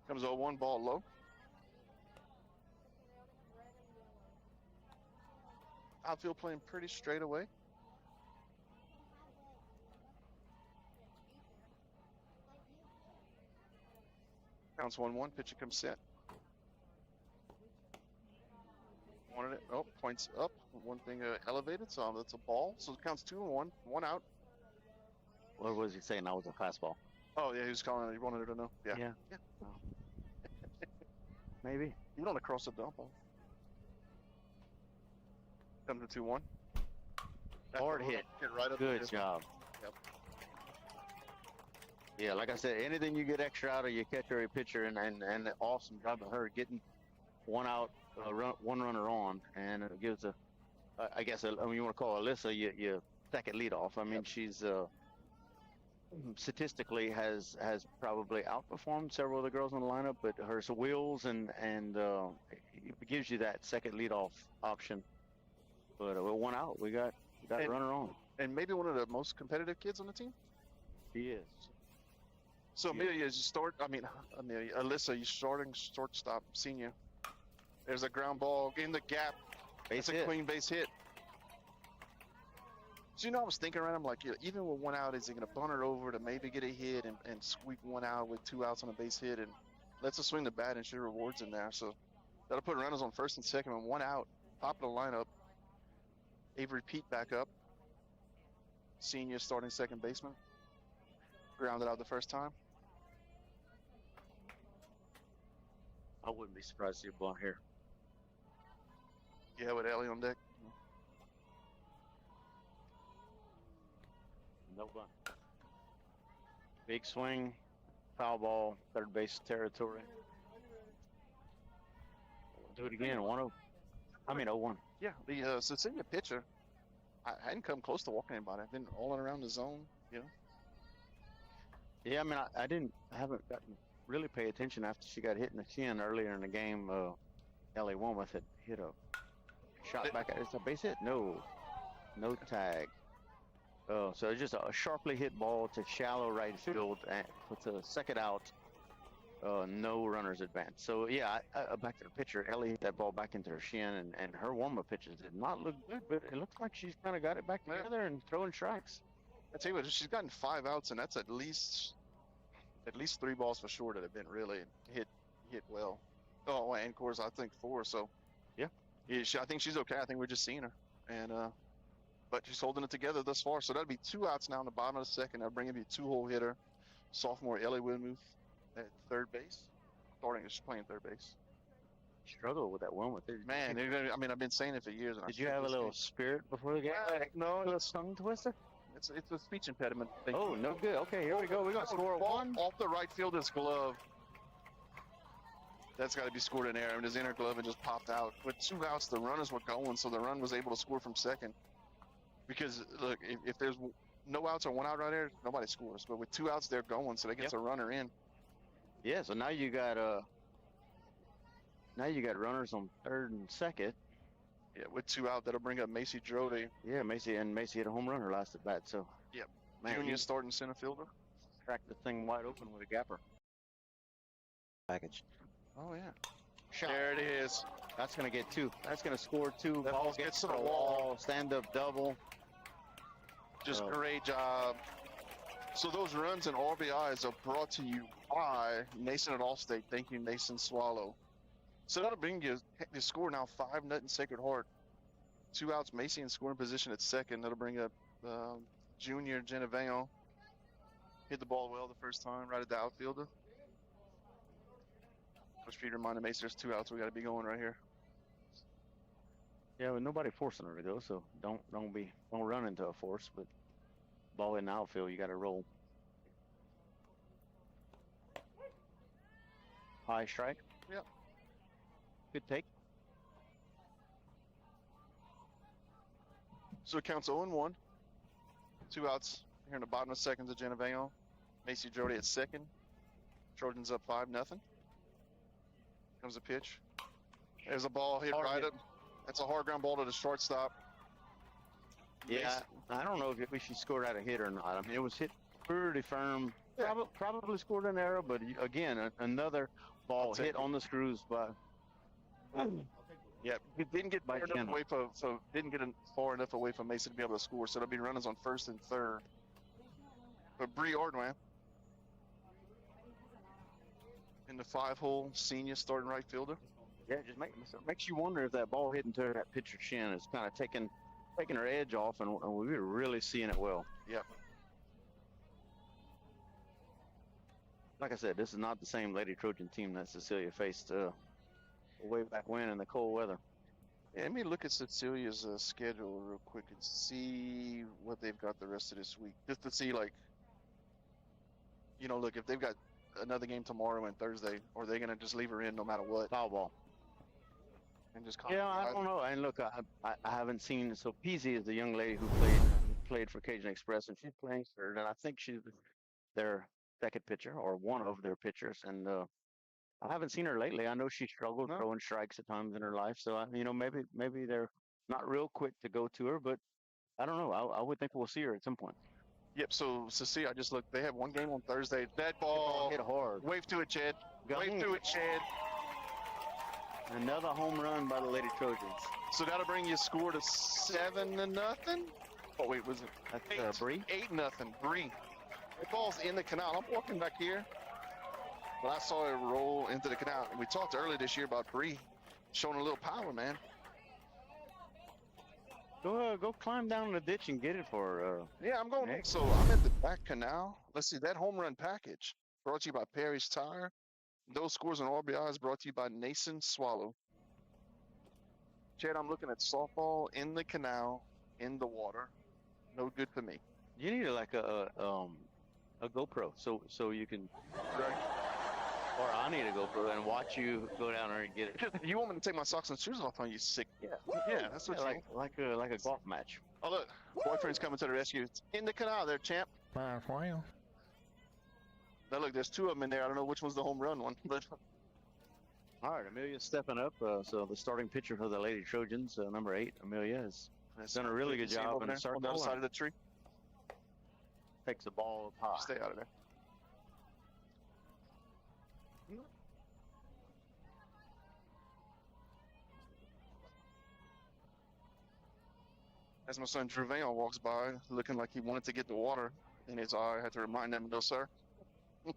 Comes 0-1, ball low. Outfield playing pretty straight away. Counts 1-1, pitcher comes set. Wanted it, points up, one thing elevated, so that's a ball. So it counts 2-1, 1 out. What was he saying? That was a fastball. Oh yeah, he was calling it, he wanted her to know. Yeah. Oh. Maybe. You don't across the dump. Comes to 2-1. Hard hit. Right up. Good job. Yep. Yeah, like I said, anything you get extra out of your catcher or pitcher, and an awesome job of her getting 1 out, one runner on, and it gives you want to call Alyssa your second leadoff. I mean, she's statistically has probably outperformed several of the girls in the lineup, but her wheels and it gives you that second leadoff option But with one out, we got a runner on. And maybe one of the most competitive kids on the team. He is. So Amelia, Alyssa, you starting shortstop, senior. There's a ground ball in the gap. It's a clean base hit. So, I was thinking around, I'm like, even with one out, is he going to bunt it over to maybe get a hit and squeak one out with 2 outs on a base hit? And lets us swing the bat and she rewards in there. So that'll put runners on first and second and 1 out. Top of the lineup. Avery Pete back up. Senior starting second baseman. Grounded out the first time. I wouldn't be surprised to see a bunt here. Yeah, with Ellie on deck. No bunt. Big swing, foul ball, third base territory. Do it again, 1-0. 0-1. Yeah, the Cecelia pitcher, I hadn't come close to walking anybody. I've been all around the zone, Yeah, I haven't gotten really pay attention after she got hit in the chin earlier in the game. Ellie Womath had hit a shot back at it's a base hit. No tag. So it's just a sharply hit ball to shallow right field and with the second out. No runners advance. So yeah, back to the pitcher. Ellie hit that ball back into her shin, and her warm-up pitches did not look good, but it looks like she's kind of got it back together and throwing strikes. I tell you what, she's gotten 5 outs, and that's at least 3 balls for sure that have been really hit well. Oh, and of course I think 4. So yeah, I think she's okay. I think we're just seeing her, and but she's holding it together thus far. So that'll be 2 outs now in the bottom of the second. That'll bring in a 2-hole hitter, sophomore Ellie Woodmuth at third base. She's playing third base. Struggle with that one with it. Man, I've been saying it for years. Did you have a little spirit before the game? No, a tongue twister. It's a speech impediment. Oh, no good. Okay, here we go. We're gonna score one off the right fielder's glove. That's got to be scored in air. His inner glove and just popped out. With 2 outs, the runners were going, so the run was able to score from second. Because look, if there's no outs or 1 out right there, nobody scores. But with 2 outs, they're going, so they get a runner in. Yeah, so now you got runners on third and second. Yeah, with 2 out, that'll bring up Macy Drody. Yeah, Macy hit a home run her last at bat. So yep, man, Junior starting center fielder. Cracked the thing wide open with a gapper. Package. Oh yeah. Shot. There it is. That's gonna get 2. That's gonna score 2. That ball gets to the wall. Stand up double. Just great job. So those runs and RBIs are brought to you by Nason at Allstate. Thank you, Nason Swallow. So that'll bring you the score now 5-0 Sacred Heart. 2 outs, Macy in scoring position at second. That'll bring up junior Geneveon. Hit the ball well the first time, right at the outfielder. Coach Peter reminded Macy there's 2 outs. We got to be going right here. Yeah, with nobody forcing her to go, so don't run into a force, but ball in the outfield, you got to roll. High strike. Yep. Good take. So it counts 0-1. 2 outs here in the bottom of the second to Geneveon. Macy Drody at second. Trojans up 5-0. Comes a pitch. There's a ball hit right up. That's a hard ground ball to the shortstop. Yeah, I don't know if she scored out a hit or not. It was hit pretty firm. Yeah. Probably scored an error, but again, another ball hit on the screws by. Yeah, it didn't get far enough away far enough away from Mason to be able to score. So there'll be runners on first and third. But Bree Ordwin in the 5-hole, senior starting right fielder. Yeah, it just makes you wonder if that ball hit into that pitcher's shin is kind of taking her edge off, and we were really seeing it well. Yep. Like I said, this is not the same Lady Trojan team that Cecelia faced way back when in the cold weather. Yeah, let me look at Cecilia's schedule real quick and see what they've got the rest of this week. Just to see, look, if they've got another game tomorrow and Thursday, or are they going to just leave her in no matter what? Foul ball. And just yeah, I don't know. And look, I haven't seen. So Peasy is the young lady who played for Cajun Express, and she's playing third, and I think she's their second pitcher or one of their pitchers. And I haven't seen her lately. I know she struggled throwing strikes at times in her life. So maybe they're not real quick to go to her, but I don't know. I would think we'll see her at some point. Yep, so Cecelia, I just looked. They have one game on Thursday. That ball hit hard. Wave to it, Chad. Wave to it, Chad. Another home run by the Lady Trojans. So that'll bring your score to 7-0. Oh wait, was it? That's Bree. 8-0. Bree. The ball's in the canal. I'm walking back here. But I saw it roll into the canal. We talked earlier this year about Bree showing a little power, man. Go climb down the ditch and get it for her. Yeah, I'm going. So I'm at the back canal. Let's see, that home run package brought to you by Perry's Tire. Those scores and RBIs brought to you by Nason Swallow. Chad, I'm looking at softball in the canal, in the water. No good for me. You need like a GoPro so you can. Right. Or I need a GoPro and watch you go down there and get it. You want me to take my socks and shoes off on you, sick? Yeah. Yeah, that's what you like a golf match. Oh look, boyfriend's coming to the rescue. It's in the canal there, champ. Now look, there's two of them in there. I don't know which one's the home run one, but. All right, Amelia's stepping up. So the starting pitcher for the Lady Trojans, number 8, Amelia, has done a really good job on the other side of the tree. Takes the ball up high. Stay out of there. As my son Trevail walks by, looking like he wanted to get the water in his eye, I had to remind him, no, sir. All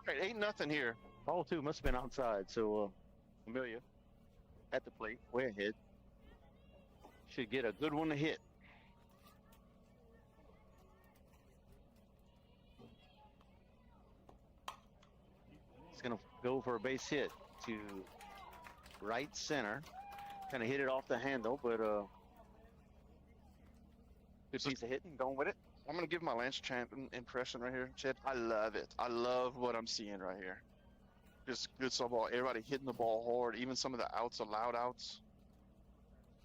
right, 8-0 here. Ball 2 must have been outside, so Amelia at the plate, way ahead. Should get a good one to hit. He's going to go for a base hit to right center. Kind of hit it off the handle, but good piece of hitting. Going with it. I'm going to give my Lance Champ impression right here, Chad. I love it. I love what I'm seeing right here. Just good softball. Everybody hitting the ball hard. Even some of the outs, allowed outs.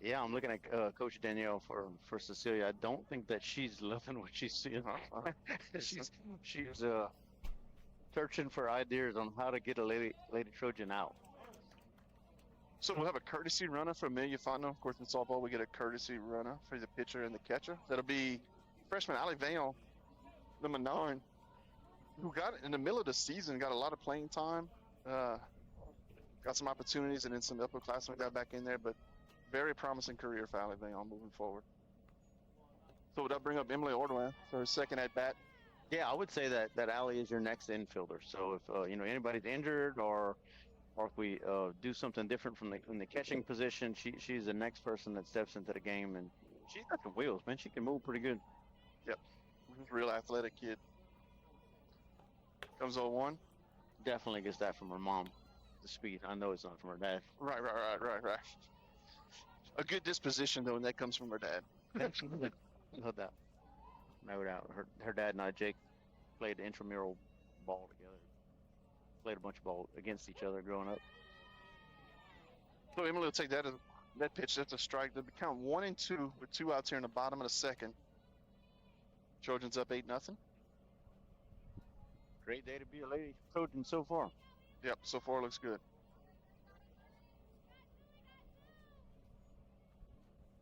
Yeah, I'm looking at Coach Danielle for Cecelia. I don't think that she's loving what she's seeing. she's searching for ideas on how to get a Lady Trojan out. So we'll have a courtesy runner for Amelia Fontenot. Of course, in softball, we get a courtesy runner for the pitcher and the catcher. That'll be freshman Ali Vail, number 9, who got in the middle of the season, got a lot of playing time, got some opportunities, and then some upperclassmen got back in there, but very promising career for Ali Vail moving forward. So would that bring up Emily Ordwin for her second at bat? Yeah, I would say that Ali is your next infielder. So if anybody's injured or if we do something different from the catching position, she's the next person that steps into the game, and she's got the wheels, man. She can move pretty good. Yep, real athletic kid. Comes 0-1. Definitely gets that from her mom. The speed. I know it's not from her dad. Right. A good disposition though, and that comes from her dad. No doubt. No doubt. Her dad and I, Jake, played intramural ball together. Played a bunch of ball against each other growing up. So Emily will take that pitch. That's a strike. They'll count 1-2 with 2 outs here in the bottom of the second. Trojans up 8-0. Great day to be a Lady Trojan so far. Yep, so far looks good.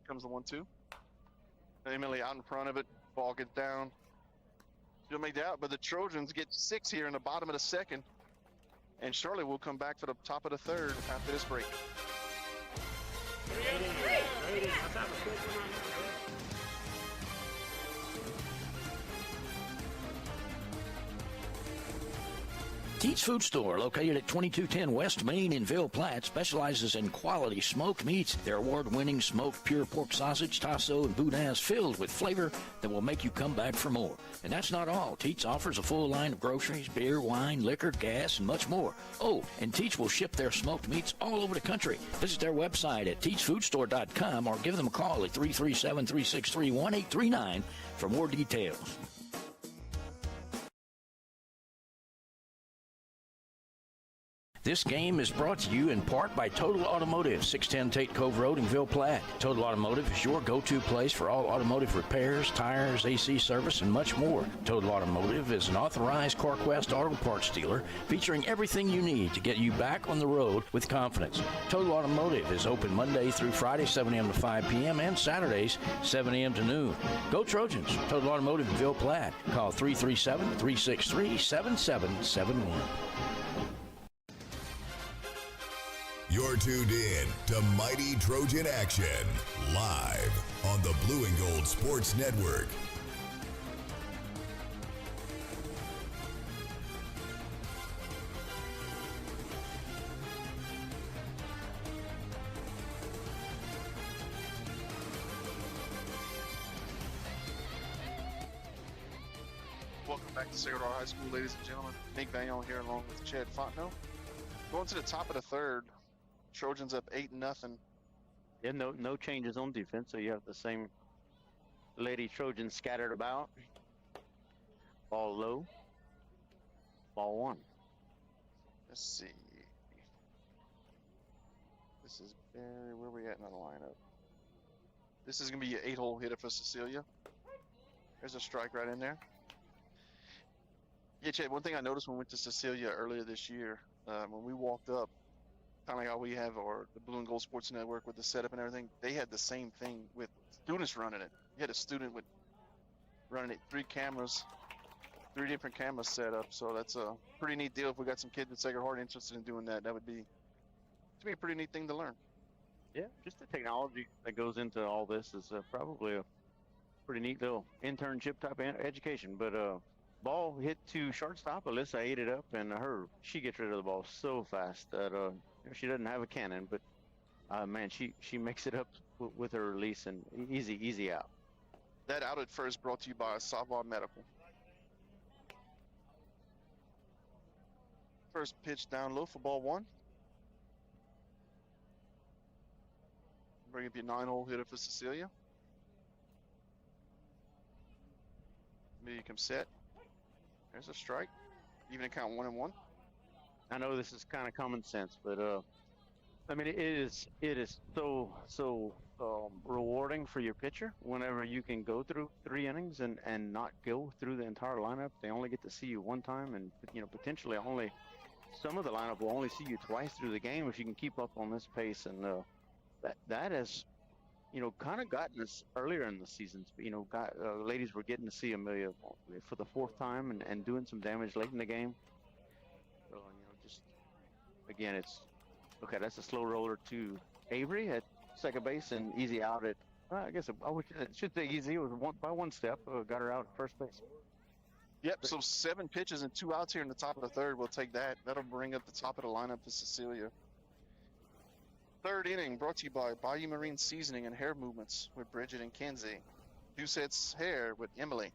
Comes the 1-2. Emily out in front of it. Ball gets down. She'll make that out, but the Trojans get 6 here in the bottom of the second. And Shirley will come back for the top of the third after this break. Teats Food Store, located at 2210 West Main in Ville Platte, specializes in quality smoked meats. Their award-winning smoked pure pork sausage, tasso, and boudin is filled with flavor that will make you come back for more. And that's not all. Teats offers a full line of groceries, beer, wine, liquor, gas, and much more. Oh, and Teats will ship their smoked meats all over the country. Visit their website at teatsfoodstore.com or give them a call at 337-363-1839 for more details. This game is brought to you in part by Total Automotive, 610 Tate Cove Road in Ville Platte. Total Automotive is your go-to place for all automotive repairs, tires, AC service, and much more. Total Automotive is an authorized CarQuest auto parts dealer featuring everything you need to get you back on the road with confidence. Total Automotive is open Monday through Friday, 7 a.m. to 5 p.m. and Saturdays, 7 a.m. to noon. Go Trojans! Total Automotive in Ville Platte. Call 337-363-7771. You're tuned in to Mighty Trojan Action, live on the Blue and Gold Sports Network. Welcome back to Sacred Heart High School, ladies and gentlemen. Nick Vaillant here along with Chad Fontenot. Going to the top of the third. Trojans up 8-0. Yeah, no changes on defense, so you have the same Lady Trojans scattered about. Ball low. Ball one. Let's see. This is where we at in the lineup? This is going to be an 8-hole hitter for Cecelia. There's a strike right in there. Yeah, Chad, one thing I noticed when we went to Cecelia earlier this year, when we walked up, kind of like how we have the Blue and Gold Sports Network with the setup and everything, they had the same thing with students running it. You had a student with running it, 3 different cameras set up. So that's a pretty neat deal. If we got some kids at Sacred Heart interested in doing that, that would be, to me, a pretty neat thing to learn. Yeah, just the technology that goes into all this is probably a pretty neat little internship type of education. But ball hit to shortstop. Alyssa ate it up, and she gets rid of the ball so fast that she doesn't have a cannon, but man, she makes it up with her release and easy out. That out at first brought to you by Savoy Medical. First pitch down low for ball one. Bring up your 9-hole hitter for Cecelia. Maybe you come set. There's a strike. Even count 1-1. I know this is kind of common sense, but I mean, it is so rewarding for your pitcher whenever you can go through 3 innings and not go through the entire lineup. They only get to see you one time, and potentially only some of the lineup will only see you twice through the game if you can keep up on this pace. And that has kind of gotten us earlier in the seasons. Ladies were getting to see Amelia for the 4th time and doing some damage late in the game. So, just again, it's okay. That's a slow roller to Avery at second base and easy out at. I guess I should say easy. It was by one step. Got her out at first base. Yep. So 7 pitches and 2 outs here in the top of the third. We'll take that. That'll bring up the top of the lineup for Cecelia. Third inning brought to you by Bayou Marine Seasoning and Hair Movements with Bridget and Kenzie. Doucette's Hair with Emily.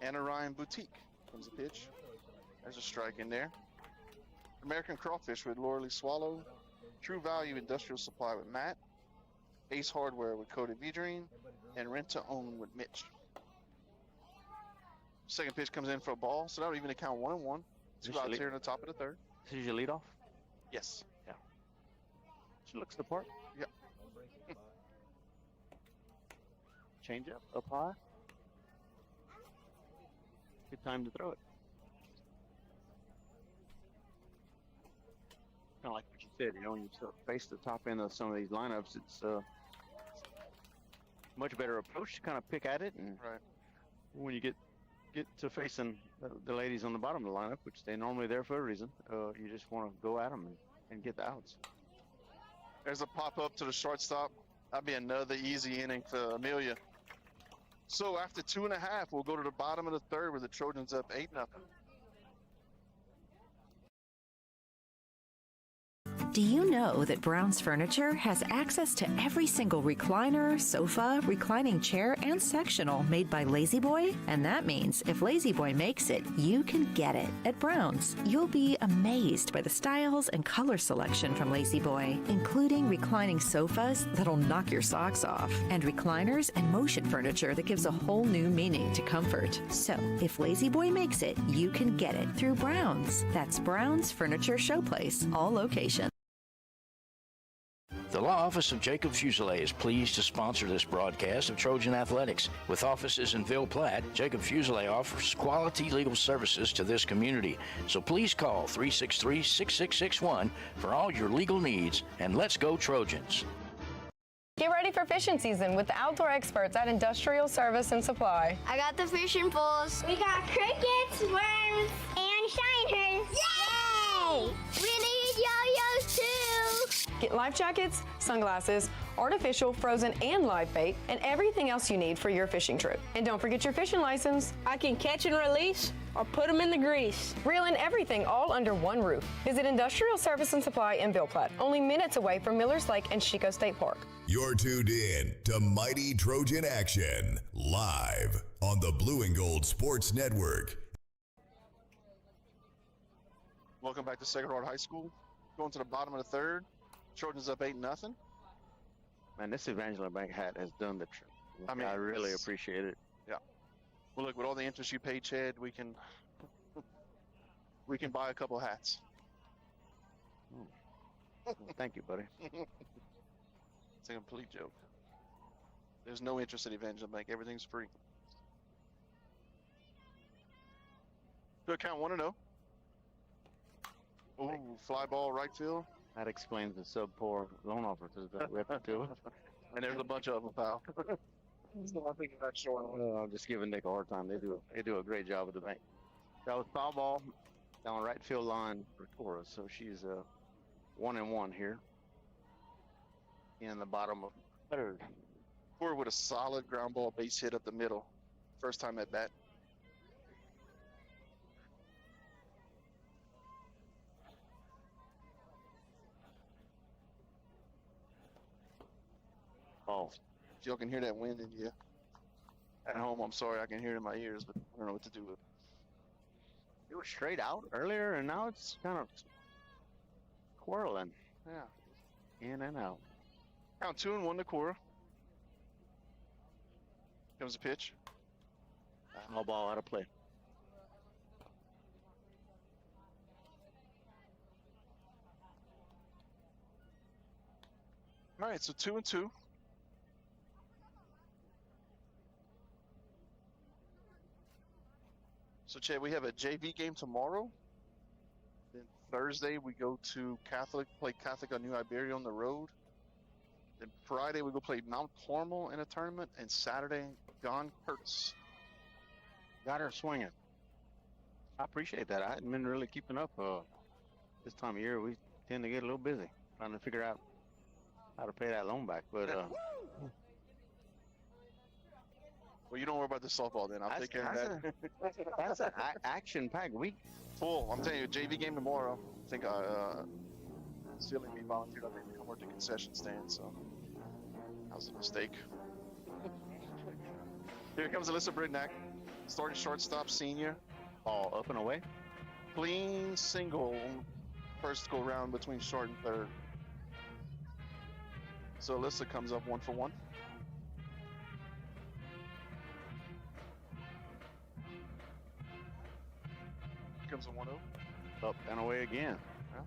Anna Ryan Boutique comes a pitch. There's a strike in there. American Crawfish with Laura Lee Swallow. True Value Industrial Supply with Matt. Ace Hardware with Cody Vidrine. And Rent to Own with Mitch. Second pitch comes in for a ball, so that'll even account 1-1. 2 outs here in the top of the third. This is your leadoff? Yes. Yeah. She looks the part. Yep. Change up high. Good time to throw it. Kind of like what you said, when you sort of face the top end of some of these lineups, it's much better approach to kind of pick at it, and when you get to facing the ladies on the bottom of the lineup, which they're normally there for a reason, you just want to go at them and get the outs. There's a pop-up to the shortstop. That'd be another easy inning for Amelia. So after 2.5, we'll go to the bottom of the third with the Trojans up 8-0. Do you know that Brown's Furniture has access to every single recliner, sofa, reclining chair, and sectional made by Lazy Boy? And that means if Lazy Boy makes it, you can get it at Brown's. You'll be amazed by the styles and color selection from Lazy Boy, including reclining sofas that'll knock your socks off, and recliners and motion furniture that gives a whole new meaning to comfort. So, if Lazy Boy makes it, you can get it through Brown's. That's Brown's Furniture Showplace, all locations. The law office of Jacob Fuselier is pleased to sponsor this broadcast of Trojan Athletics. With offices in Ville Platte, Jacob Fuselier offers quality legal services to this community. So please call 363-6661 for all your legal needs, and let's go Trojans. Get ready for fishing season with the outdoor experts at Industrial Service and Supply. I got the fishing poles. We got crickets, worms, and shiners. Yay! We need yo-yos too. Get life jackets, sunglasses, artificial, frozen, and live bait, and everything else you need for your fishing trip. And don't forget your fishing license. I can catch and release or put them in the grease. Reel in everything all under one roof. Visit Industrial Service and Supply in Ville Platte, only minutes away from Millers Lake and Chico State Park. You're tuned in to Mighty Trojan Action, live on the Blue and Gold Sports Network. Welcome back to Sacred Heart High School. Going to the bottom of the third. Trojans up 8-0. Man, this Evangeline Bank hat has done the trick. I mean, I really appreciate it. Yeah. Well, look, with all the interest you paid, Chad, we can buy a couple hats. Well, thank you, buddy. It's a complete joke. There's no interest in Evangeline Bank. Everything's free. To account 1-0. Oh, fly ball right field. That explains the sub-poor loan officers that we have to do. And there's a bunch of them, pal. So I think that's short. I'm just giving Nick a hard time. They do a great job with the bank. That was foul ball down the right field line for Torres. So she's 1-1 here in the bottom of third. Torres with a solid ground ball base hit up the middle. First time at bat. Oh. If y'all can hear that wind in you. At home, I'm sorry, I can hear it in my ears, but I don't know what to do with it. It was straight out earlier, and now it's kind of whirling. Yeah. In and out. Count 2-1 to Cora. Comes a pitch. No ball out of play. All right, so 2-2. So, Chad, we have a JV game tomorrow. Then Thursday, we go to play Catholic on New Iberia on the road. Then Friday, we go play Mount Carmel in a tournament. And Saturday, Don Curtis. Got her swinging. I appreciate that. I hadn't been really keeping up. This time of year, we tend to get a little busy trying to figure out how to pay that loan back. But well, you don't worry about the softball then. I'll take care of that. That's an action-packed week. Full. I'm telling you, JV game tomorrow. I think Cecelia and me volunteered. I think to come work the concession stand. So that was a mistake. Here comes Alyssa Bridnack, starting shortstop, senior. Ball up and away. Clean single, first go round between short and third. So Alyssa comes up 1 for 1. Comes a 1-0. Up and away again. Yeah.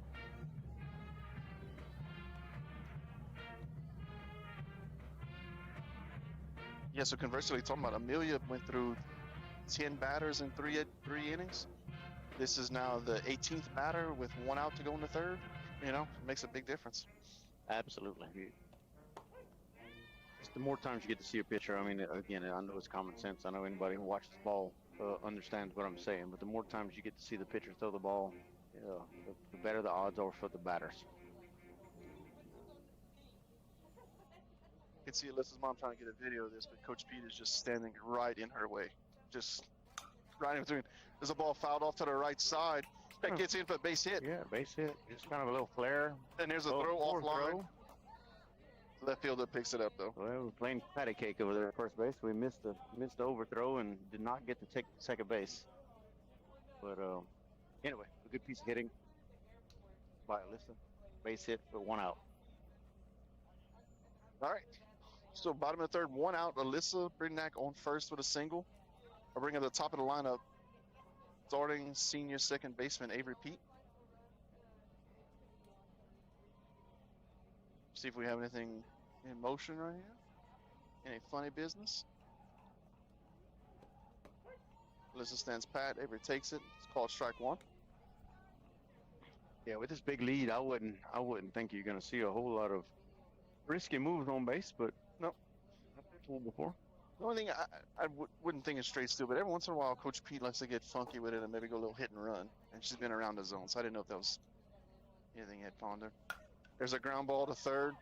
Yeah, so conversely, talking about Amelia went through 10 batters in three innings. This is now the 18th batter with 1 out to go in the third. You know, it makes a big difference. Absolutely. Just the more times you get to see a pitcher, I mean, again, I know it's common sense. I know anybody who watches the ball understands what I'm saying, but the more times you get to see the pitcher throw the ball, the better the odds are for the batters. You can see Alyssa's mom trying to get a video of this, but Coach Pete is just standing right in her way. Just right in between. There's a ball fouled off to the right side. That gets in for a base hit. Yeah, base hit. Just kind of a little flare. And there's a throw offline. Left fielder picks it up though. Well, we're playing patty cake over there at first base. We missed the overthrow and did not get to take second base. But anyway, a good piece of hitting by Alyssa. Base hit for 1 out. All right. So bottom of the third, 1 out. Alyssa Brignac on first with a single. I'll bring up the top of the lineup. Starting senior second baseman Avery Pete. See if we have anything in motion right here. Any funny business? Alyssa stands pat. Avery takes it. It's called strike 1. Yeah, with this big lead, I wouldn't think you're going to see a whole lot of risky moves on base, but no, I've been told before. The only thing I wouldn't think is straight steal, but every once in a while, Coach Pete likes to get funky with it and maybe go a little hit and run. And she's been around the zone, so I didn't know if that was anything at Ponder. There's a ground ball to third.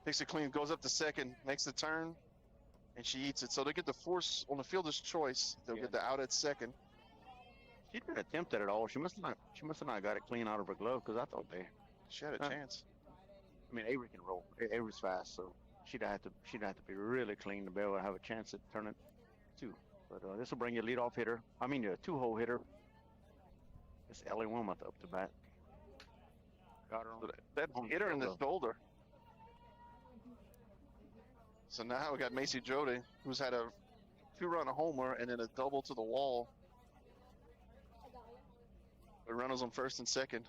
Picks it clean, goes up to second, makes the turn, and she eats it. So they get the force on the fielder's choice. They'll get the out at second. She didn't attempt it at all. She must have not got it clean out of her glove because I thought she had a chance. I mean, Avery can roll. Avery's fast, so she'd have to be really clean to be able to have a chance at turning two. But this will bring you a leadoff hitter. I mean, a two-hole hitter. It's Ellie Wilmoth up to bat. Got her on that hit her in the shoulder. So now we got Macy Jody, who's had a 2-run homer and then a double to the wall. The runners on first and second.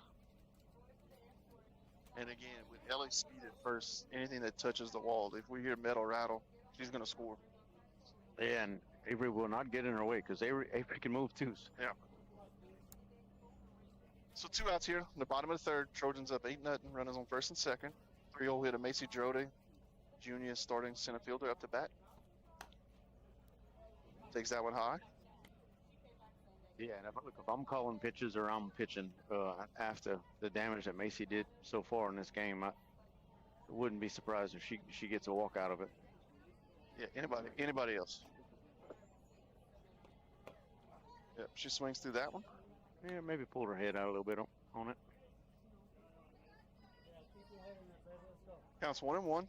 And again, with Ellie speed at first, anything that touches the wall, if we hear metal rattle, she's going to score. Yeah, and Avery will not get in her way because Avery can move too. Yeah. So 2 outs here in the bottom of the third. Trojans up 8-0. Runners on first and second. 3-0 hit of Macy Jody. Junior starting center fielder up to bat. Takes that one high. Yeah, and if I'm calling pitches or I'm pitching after the damage that Macy did so far in this game, I wouldn't be surprised if she gets a walk out of it. Yeah, anybody else. Yep, she swings through that one. Yeah, maybe pulled her head out a little bit on it. Counts 1-1.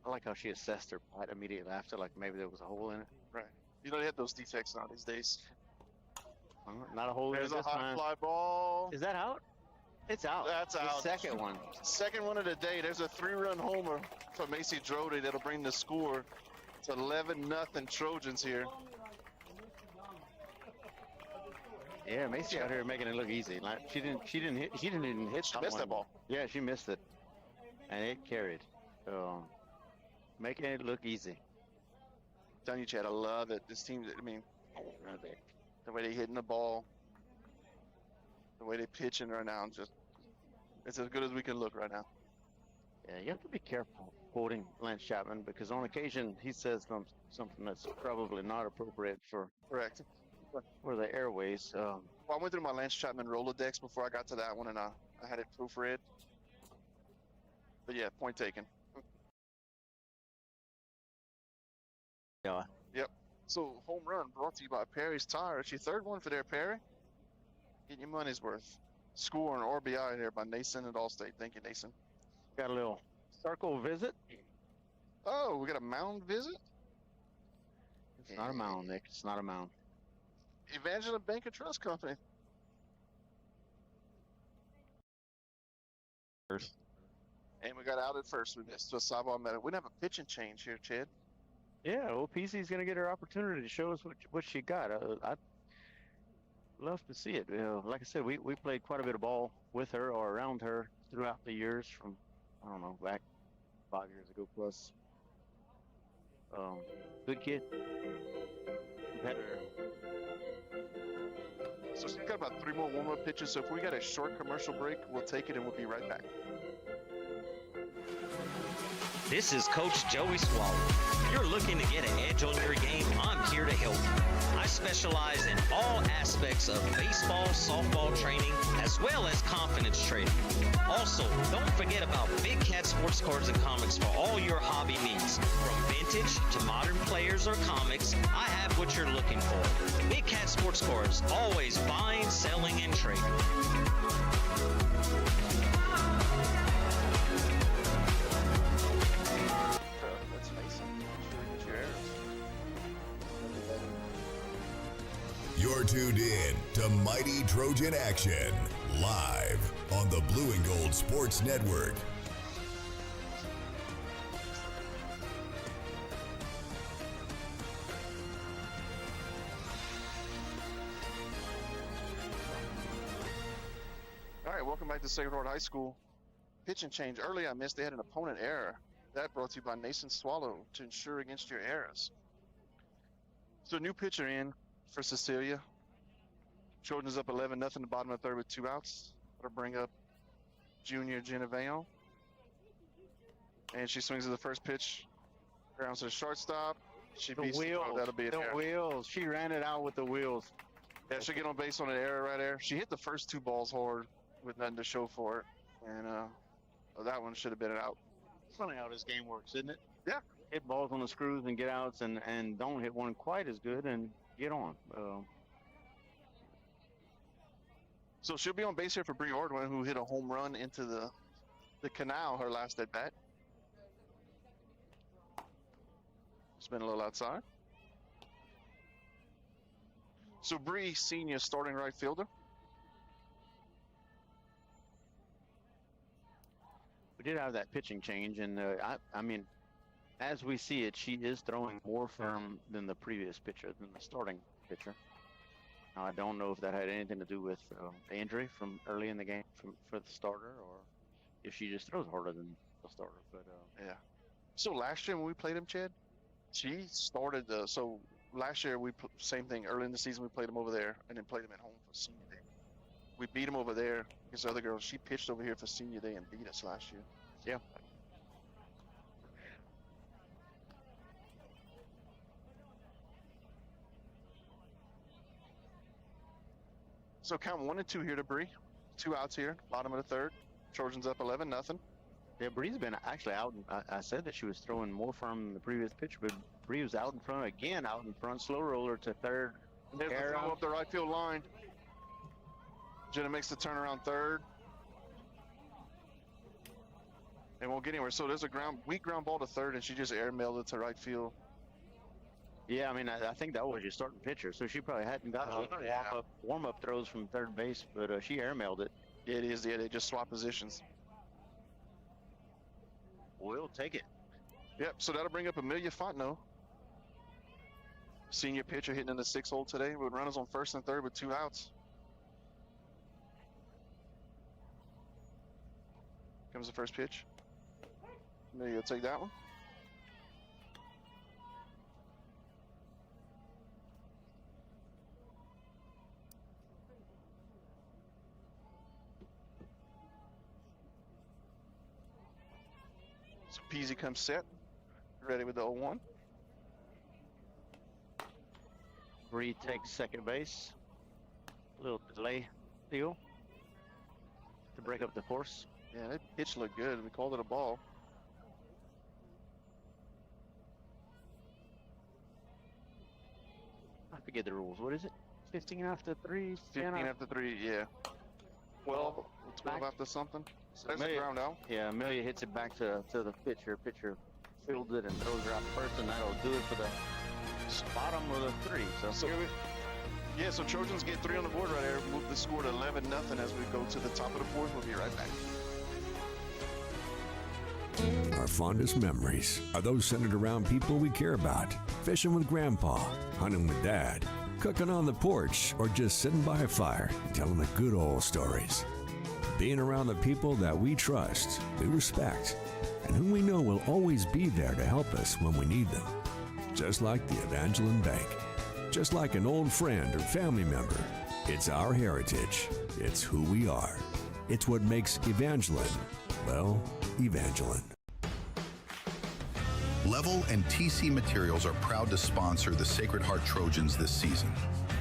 I like how she assessed her bite immediately after, like maybe there was a hole in it. Right. You know they have those defects now these days. Not a hole in it. There's a high fly ball. Is that out? It's out. That's out. The second one. Second one of the day. There's a 3-run homer for Macy Jody that'll bring the score to 11-0 Trojans here. Yeah, Macy out here making it look easy. Like she didn't even hit. She missed that ball. Yeah, she missed it, and it carried. Making it look easy. I'm telling you, Chad, I love it. This team, I mean, the way they're hitting the ball, the way they're pitching right now, it's as good as we can look right now. Yeah, you have to be careful quoting Lance Chapman because on occasion he says something that's probably not appropriate for the airways. Well, I went through my Lance Chapman Rolodex before I got to that one, and I had it proofread. But yeah, point taken. Yeah. Yep. So home run brought to you by Perry's Tire. It's your third one for there, Perry. Getting your money's worth. Score and RBI here by Nason at Allstate. Thank you, Nason. Got a little circle visit. Oh, we got a mound visit? It's not a mound, Nick. It's not a mound. Evangeline Bank and Trust Company. And we got out at first. We missed a Sabah Meta. We didn't have a pitching change here, Chad. Yeah, well, PC's going to get her opportunity to show us what she got. I'd love to see it. Like I said, we played quite a bit of ball with her or around her throughout the years from, I don't know, back 5 years ago plus. Good kid. Competitor. So she's got about 3 more warm-up pitches. So if we got a short commercial break, we'll take it and we'll be right back. This is Coach Joey Swallow. If you're looking to get an edge on your game, I'm here to help you. I specialize in all aspects of baseball, softball training, as well as confidence training. Also, don't forget about Big Cat Sports Cards and Comics for all your hobby needs. From vintage to modern players or comics, I have what you're looking for. Big Cat Sports sports cards, always buying, selling, and trading. That's Mason. Get your arrows. You're tuned in to Mighty Trojan Action, live on the Blue and Gold Sports Network. All right, welcome back to Sacred Heart High School. Pitch and change. Early I missed, they had an opponent error. That brought to you by Nason Swallow to insure against your errors. So new pitcher in for Cecelia. Trojans up 11-0 in the bottom of the third with 2 outs. That'll bring up junior Jenna Vayon. And she swings at the first pitch. Grounds to the shortstop. She beats the throw. That'll be an error. The wheels. She ran it out with the wheels. Yeah, she'll get on base on an error right there. She hit the first 2 balls hard with nothing to show for it. And that one should have been an out. Funny how this game works, isn't it? Yeah. Hit balls on the screws and get outs, and don't hit one quite as good and get on. So she'll be on base here for Bree Ordwin, who hit a home run into the canal her last at bat. Spin a little outside. So Bree, senior, starting right fielder. We did have that pitching change, and I mean, as we see it, she is throwing more firm than the previous pitcher, than the starting pitcher. Now, I don't know if that had anything to do with injury from early in the game for the starter, or if she just throws harder than the starter. But yeah. So last year when we played him, Chad, she started. So last year same thing. Early in the season we played him over there, and then played him at home for senior day. We beat him over there against the other girls. She pitched over here for senior day and beat us last year. Yeah. So count 1 and 2 here to Bree. 2 outs here, bottom of the third. Trojans up 11-0. Yeah, Bree's been actually out. I said that she was throwing more firm than the previous pitch, but Bree was out in front again, out in front, slow roller to third. There's the throw up the right field line. Jenna makes the turnaround third. And won't get anywhere. So there's a weak ground ball to third, and she just airmailed it to right field. Yeah, I mean, I think that was your starting pitcher, so she probably hadn't gotten warm-up throws from third base, but she airmailed it. Yeah, it is. Yeah, they just swap positions. We'll take it. Yep, so that'll bring up Amelia Fontenot. Senior pitcher hitting in the 6th hole today with runners on first and third with 2 outs. Comes the first pitch. Amelia will take that one. So Peasy comes set, ready with the 0-1. Bree takes second base. A little delay deal to break up the course. Yeah, that pitch looked good. We called it a ball. I forget the rules. What is it? 15 after 3? 15 after 3, yeah. 12 after something. So That's the ground out. Yeah, Amelia hits it back to the pitcher. Pitcher fields it and throws her out first, and that'll do it for the bottom of the 3. So Trojans get 3 on the board right there. Move the score to 11-0 as we go to the top of the 4th. We'll be right back. Our fondest memories are those centered around people we care about. Fishing with Grandpa, hunting with Dad, cooking on the porch, or just sitting by a fire telling the good old stories. Being around the people that we trust, we respect, and whom we know will always be there to help us when we need them. Just like the Evangeline Bank. Just like an old friend or family member. It's our heritage. It's who we are. It's what makes Evangeline, well, Evangeline. Level and TC Materials are proud to sponsor the Sacred Heart Trojans this season.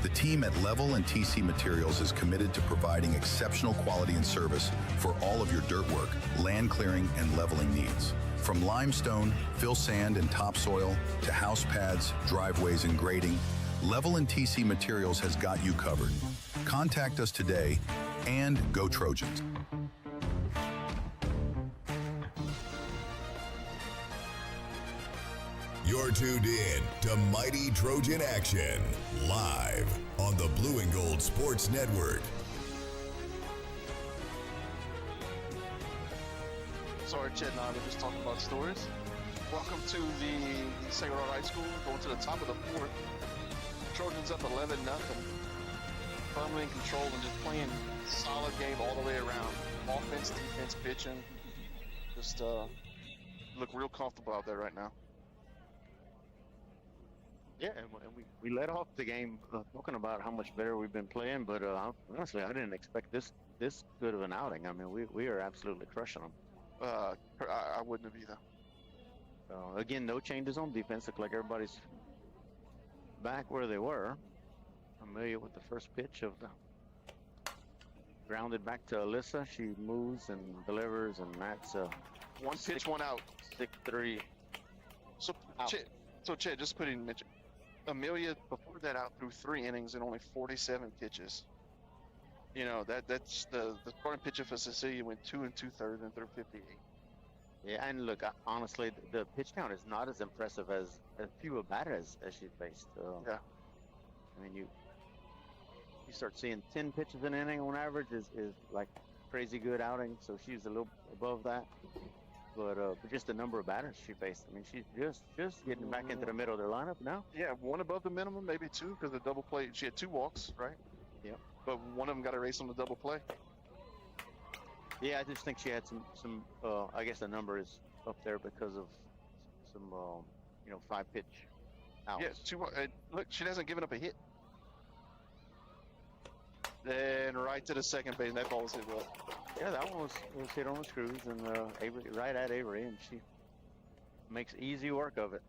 The team at Level and TC Materials is committed to providing exceptional quality and service for all of your dirt work, land clearing, and leveling needs. From limestone, fill sand, and topsoil to house pads, driveways, and grading, Level and TC Materials has got you covered. Contact us today and go Trojans. You're tuned in to Mighty Trojan Action, live on the Blue and Gold Sports Network. Sorry, Chet and I were just talking about stories. Welcome to the Sacred Heart High School, going to the top of the fourth. Trojans up 11-0. Firmly in control and just playing solid game all the way around. Offense, defense, pitching. Just look real comfortable out there right now. Yeah, and we led off the game talking about how much better we've been playing, but honestly, I didn't expect this good of an outing. I mean, we are absolutely crushing them. I wouldn't have either. Again, no changes on defense. Look like everybody's back where they were. Familiar with the first pitch of the grounded back to Alyssa. She moves and delivers, and that's one pitch, one out. 6-3. So, Chet, just putting Amelia before that out through 3 innings and only 47 pitches. You know, that's the starting pitcher for Cecelia went 2 2/3 and threw 58. Yeah, and look, honestly, the pitch count is not as impressive as few batters as she faced. Yeah. I mean, you start seeing 10 pitches an inning on average is like crazy good outing. So she's a little above that. But just the number of batters she faced. I mean, she's just getting back into the middle of their lineup now. Yeah, one above the minimum, maybe 2, because the double play. She had 2 walks, right? Yep. But one of them got erased on the double play. Yeah, I just think she had some. I guess the number is up there because of some 5-pitch outs. Yeah, 2. Look, she hasn't given up a hit. Then right to the second base, and that ball was hit well. Yeah, that one was hit on the screws, and Avery, right at Avery, and she makes easy work of it.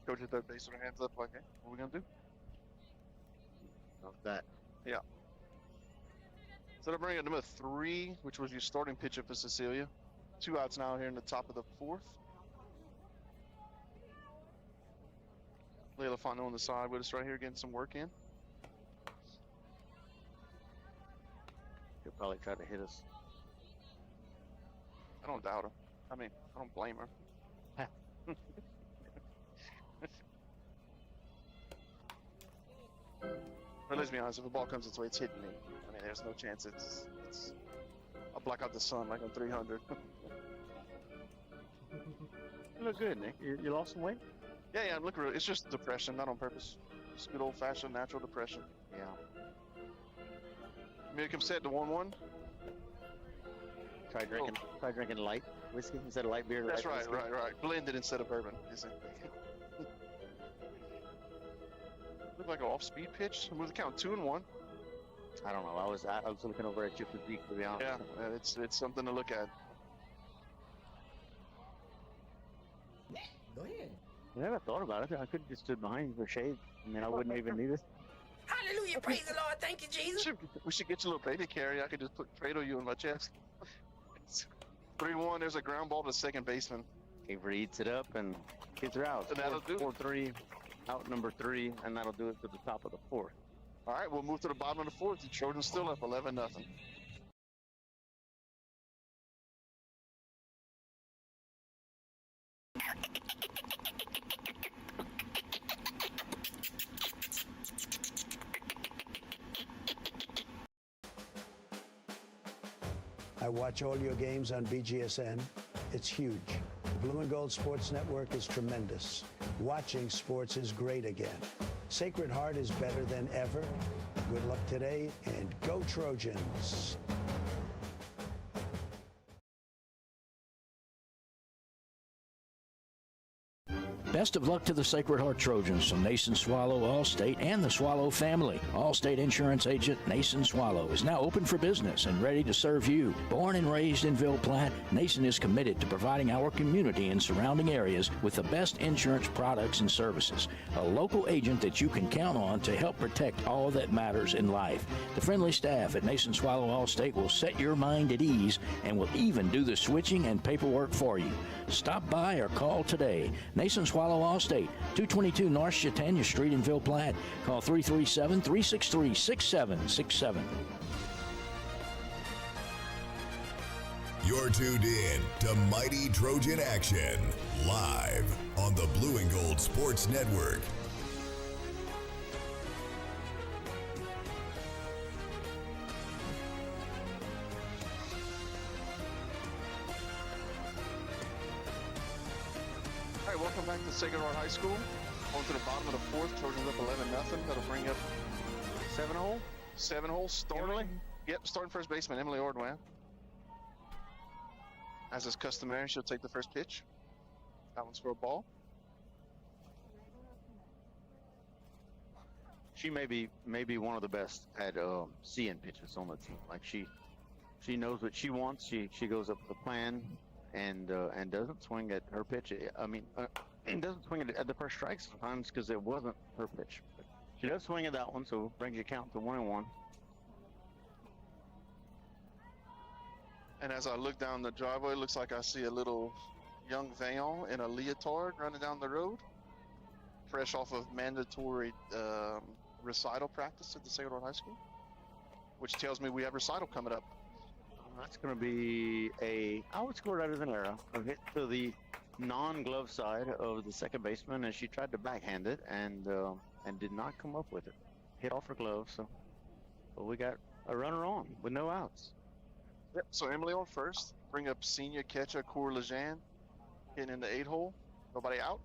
Coach at third base with her hands up, like, hey, what are we gonna do? Of that. Yeah. So to bring up number 3, which was your starting pitcher for Cecelia. 2 outs now here in the top of the 4th. Layla Fontenot on the side with us right here, getting some work in. He'll probably try to hit us. I don't doubt her. I mean, I don't blame her. But let's be honest, if a ball comes its way, it's hitting me. I mean, there's no chance it's I'll block out the sun like on 300. You look good, Nick. You lost some weight? Yeah, I'm looking real. It's just depression, not on purpose. Just good old-fashioned natural depression. Yeah. Maybe come set to 1-1. Try drinking light whiskey instead of light beer. That's right. Blended instead of bourbon. Look like an off-speed pitch. Move the count 2-1. I don't know. I was looking over at your physique, to be honest. Yeah, it's something to look at. Go ahead. I never thought about it. I could have just stood behind you for shade. I mean, I wouldn't even need it. Hallelujah, praise the Lord, thank you, Jesus. We should get you a little baby carrier. I could just cradle you in my chest. 3-1, there's a ground ball to second baseman. Avery eats it up and gets her out. And that'll do 4-3, out number 3, and that'll do it to the top of the 4th. All right, we'll move to the bottom of the 4th. The Trojans still up 11-0. I watch all your games on BGSN. It's huge. Blue and Gold Sports Network is tremendous. Watching sports is great again. Sacred Heart is better than ever. Good luck today, and go Trojans. Best of luck to the Sacred Heart Trojans from Nason Swallow, Allstate, and the Swallow family. Allstate Insurance Agent Nason Swallow is now open for business and ready to serve you. Born and raised in Ville Platte, Nason is committed to providing our community and surrounding areas with the best insurance products and services. A local agent that you can count on to help protect all that matters in life. The friendly staff at Nason Swallow Allstate will set your mind at ease and will even do the switching and paperwork for you. Stop by or call today. Nason Swallow Call Allstate, 222 North Chautauqua Street in Ville Platte. Call 337-363-6767. You're tuned in to Mighty Trojan Action, live on the Blue and Gold Sports Network. All right, welcome back to Sacred Heart High School. On to the bottom of the fourth, Trojans up 11-0. That'll bring up 7-hole. 7-hole starting. Yep, starting first baseman Emily Ordway. As is customary, she'll take the first pitch. That one's for a ball. She may be one of the best at seeing pitches on the team. Like she knows what she wants. She goes up with a plan and doesn't swing at her pitch. I mean, doesn't swing at the first strike sometimes because it wasn't her pitch. But she does swing at that one, so brings your count to 1-1. And as I look down the driveway, it looks like I see a little young Vaillant in a leotard running down the road, fresh off of mandatory recital practice at the Sacred Heart High School, which tells me we have recital coming up. That's going to be I would score that as an error. A hit to the non-glove side of the second baseman, and she tried to backhand it and did not come up with it. Hit off her glove, but we got a runner on with no outs. Yep, so Emily on first. Bring up senior catcher Coeur Lejeune, hitting in the 8-hole. Nobody out.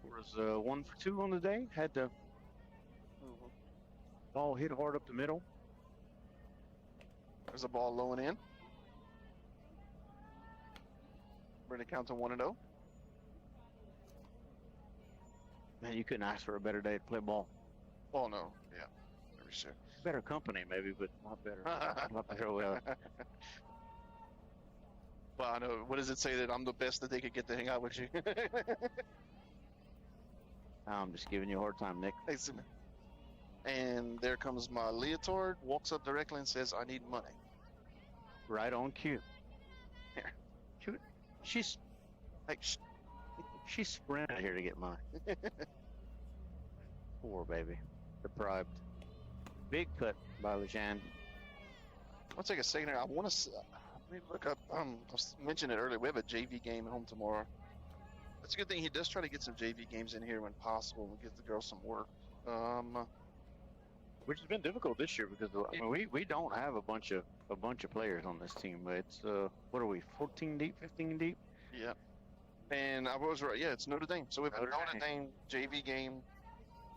Was 1 for 2 on the day. Had to ball hit hard up the middle. There's a ball low and in. Bring the count to 1-0. Man, you couldn't ask for a better day to play ball. Oh no, yeah, for sure. Better company maybe, but not better. Not better weather. Well, I know. What does it say that I'm the best that they could get to hang out with you? I'm just giving you a hard time, Nick. Thanks, man. And there comes my leotard. Walks up directly and says, "I need money." Right on cue. Here, she's sprinted here to get mine. Poor baby. Deprived. Big cut by Lejeune. I'll take a second here. I want to look up. I mentioned it earlier. We have a JV game at home tomorrow. That's a good thing. He does try to get some JV games in here when possible and get the girls some work. Which has been difficult this year because we don't have a bunch of players on this team. It's what are we? 14 deep, 15 deep? Yeah. And I was right. Yeah, it's Notre Dame. So we have a Notre Dame JV game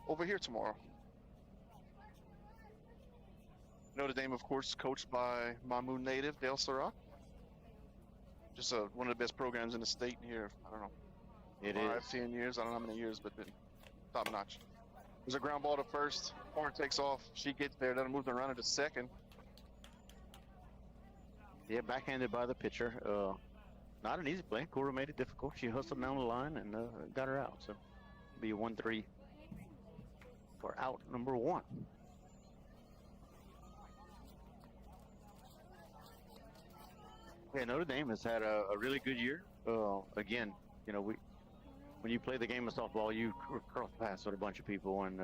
over here tomorrow. Notre Dame, of course, coached by Mamoun native Dale Sarah. Just one of the best programs in the state here. I don't know. It 10 years. I don't know how many years, but been top notch. There's a ground ball to first. Horn takes off. She gets there. Then moves around to second. Yeah, backhanded by the pitcher. Not an easy play. Cora made it difficult. She hustled down the line and got her out. So it'll be a 1-3 for out number 1. Yeah, Notre Dame has had a really good year. Again, you know, when you play the game of softball, you cross paths with a bunch of people, and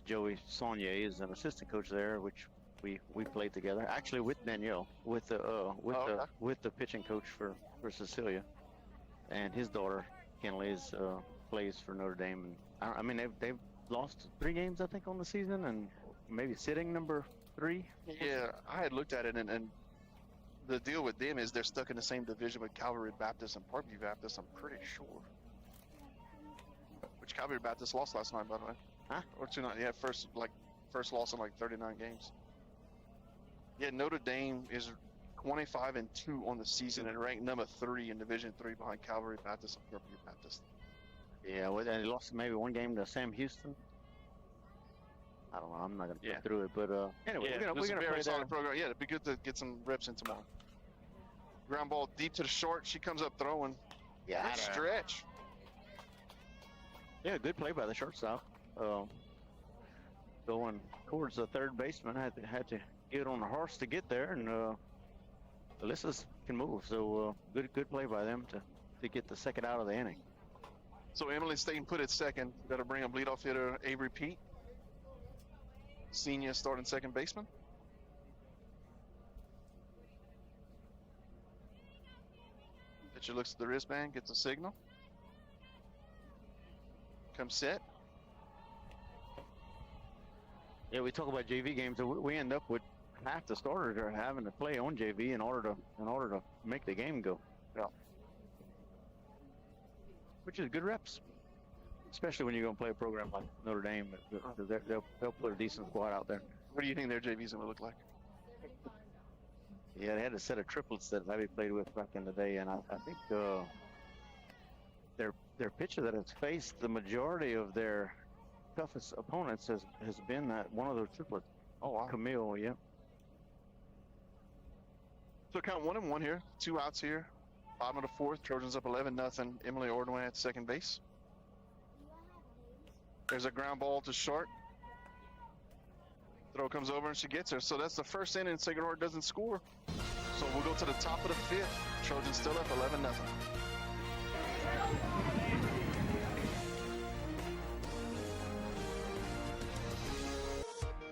Joey Saunier is an assistant coach there, which we played together. Actually, with Danielle, with the pitching coach for Cecelia, and his daughter Kenley plays for Notre Dame. And I mean, they've lost 3 games, I think, on the season, and maybe sitting number 3. Yeah, I had looked at it, and the deal with them is they're stuck in the same division with Calvary Baptist and Parkview Baptist, I'm pretty sure. Which Calvary Baptist lost last night, by the way. Huh? Or 2-9. Yeah, first loss in like 39 games. Yeah, Notre Dame is 25-2 on the season and ranked number 3 in Division 3 behind Calvary Baptist and Parkview Baptist. Yeah, well, and he lost maybe 1 game to Sam Houston. I don't know. I'm not going to go through it, but anyway, yeah, we're going to play solid that program. Yeah, it'd be good to get some reps in tomorrow. Ground ball deep to the short. She comes up throwing. Yeah, good stretch. Yeah, good play by the shortstop. Going towards the third baseman, had to get on the horse to get there, and Alyssa's can move, so good play by them to get the second out of the inning. So Emily staying put at second. Got to bring a leadoff hitter, Avery Pete, senior starting second baseman. Pitcher looks at the wristband, gets a signal. Comes set. Yeah, we talk about JV games, and we end up with half the starters are having to play on JV in order to make the game go. Yeah. Which is good reps, especially when you're going to play a program like Notre Dame. They'll put a decent squad out there. What do you think their JV's going to look like? Yeah, they had a set of triplets that Labby played with back in the day, and I think their pitcher that has faced the majority of their toughest opponents has been that one of those triplets. Oh wow, Camille, yeah. So count 1-1 here, 2 outs here. Bottom of the fourth, Trojans up 11-0. Emily Ordway at second base. There's a ground ball to short. Throw comes over and she gets her. So that's the first inning. Sacred Heart doesn't score. So we'll go to the top of the fifth. Trojans still up 11-0.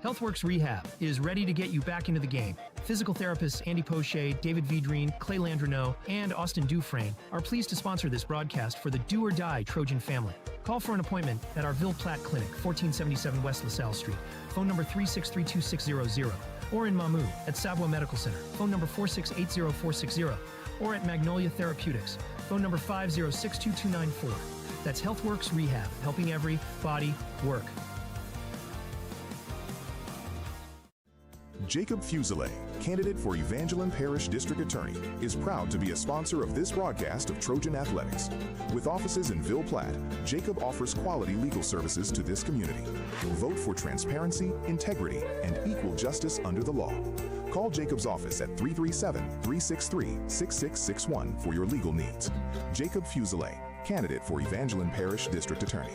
HealthWorks Rehab is ready to get you back into the game. Physical therapists Andy Poche, David Vidrine, Clay Landreneau, and Austin Dufresne are pleased to sponsor this broadcast for the Do or Die Trojan family. Call for an appointment at our Ville Platte Clinic, 1477 West LaSalle Street, phone number 3632600, or in Mamou at Savoie Medical Center, phone number 4680460, or at Magnolia Therapeutics, phone number 5062294. That's HealthWorks Rehab, helping every body work. Jacob Fuselier, candidate for Evangeline Parish District Attorney, is proud to be a sponsor of this broadcast of Trojan Athletics. With offices in Ville Platte, Jacob offers quality legal services to this community. Vote for transparency, integrity, and equal justice under the law. Call Jacob's office at 337-363-6661 for your legal needs. Jacob Fuselier, candidate for Evangeline Parish District Attorney.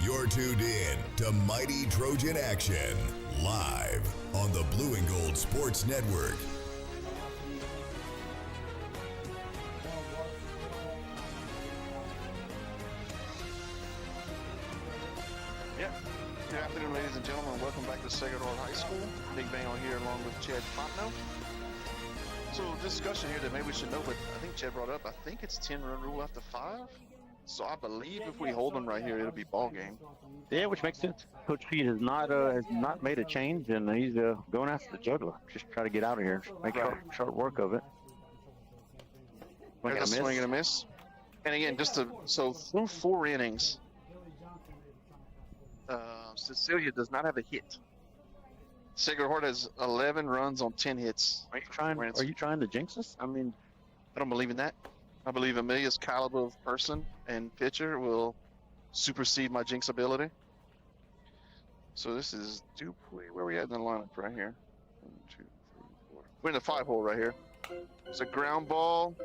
You're tuned in to Mighty Trojan Action, live on the Blue and Gold Sports Network. Good afternoon, ladies and gentlemen. Welcome back to Sacred Heart High School. Big Bang on here along with Chad Fontenot. So discussion here that maybe we should know, but I think Chad brought up, I think it's 10-run rule after 5. So I believe if we hold them right here, it'll be ball game. Yeah, which makes sense. Coach Pete has not made a change, and he's going after the juggler. Just try to get out of here, make short work of it. There's a swing and a miss. And again, so through 4 innings, Cecelia does not have a hit. Sacred Heart has 11 runs on 10 hits. Are you trying to jinx us? I mean, I don't believe in that. I believe Amelia's caliber of person and pitcher will supersede my jinx ability. So this is Dupuy. Where are we at in the lineup? Right here. 1, 2, 3, 4. We're in the 5-hole right here. It's a ground ball.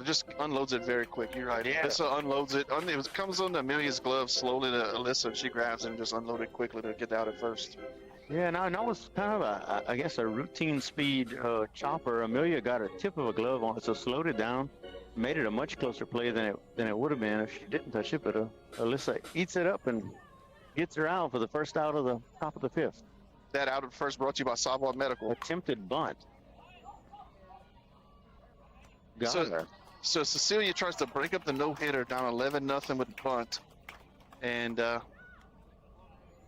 Just unloads it very quick. You're right. Yeah. Alyssa unloads it. It comes on Amelia's glove slowly to Alyssa. She grabs it and just unloads it quickly to get out at first. Yeah, and that was kind of I guess a routine speed chopper. Amelia got a tip of a glove on it, so slowed it down, made it a much closer play than it would have been if she didn't touch it. But Alyssa eats it up and gets her out for the first out of the top of the 5th. That out at first brought to you by Savoie Medical. Attempted bunt. Got her. So Cecelia tries to break up the no-hitter down 11-0 with the bunt, and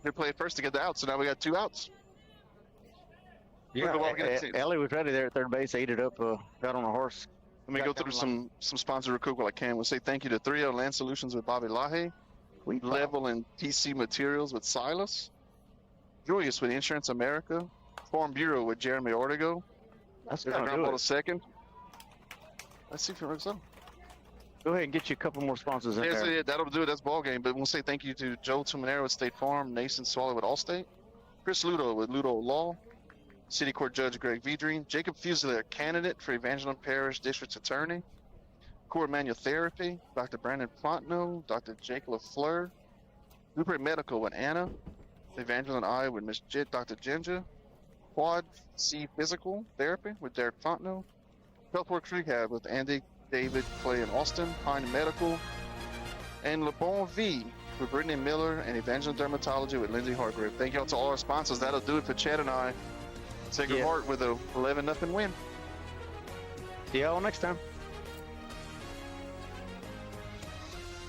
they played first to get the out. So now we got 2 outs. Yeah, Ellie was ready there at third base, ate it up, got on a horse. Let me go through some sponsors real quick while I can. We'll say thank you to 3O Land Solutions with Bobby Lahe, Level and TC Materials with Silas, Joyous with Insurance America, Farm Bureau with Jeremy Ortego. That's going to do it. Second. Let's see if it works out. Go ahead and get you a couple more sponsors in there. Yeah, that'll do it. That's ball game. But we'll say thank you to Joe Tumanero with State Farm, Nathan Swallow with Allstate, Chris Ludo with Ludo Law, City Court Judge Greg Vidrine, Jacob Fuselier, candidate for Evangeline Parish District Attorney, Core Manual Therapy, Dr. Brandon Fontenot, Dr. Jake LaFleur, Blueprint Medical with Anna. Evangeline I with Miss Dr. Ginger. Quad C Physical Therapy with Derek Fontenot. Healthworks Rehab with Andy, David, Clay, and Austin. Pine Medical. And Le Bon V with Brittany Miller and Evangeline Dermatology with Lindsay Hargrave. Thank y'all to all our sponsors. That'll do it for Chad and I. Sacred Heart with a 11-0 win. See y'all next time.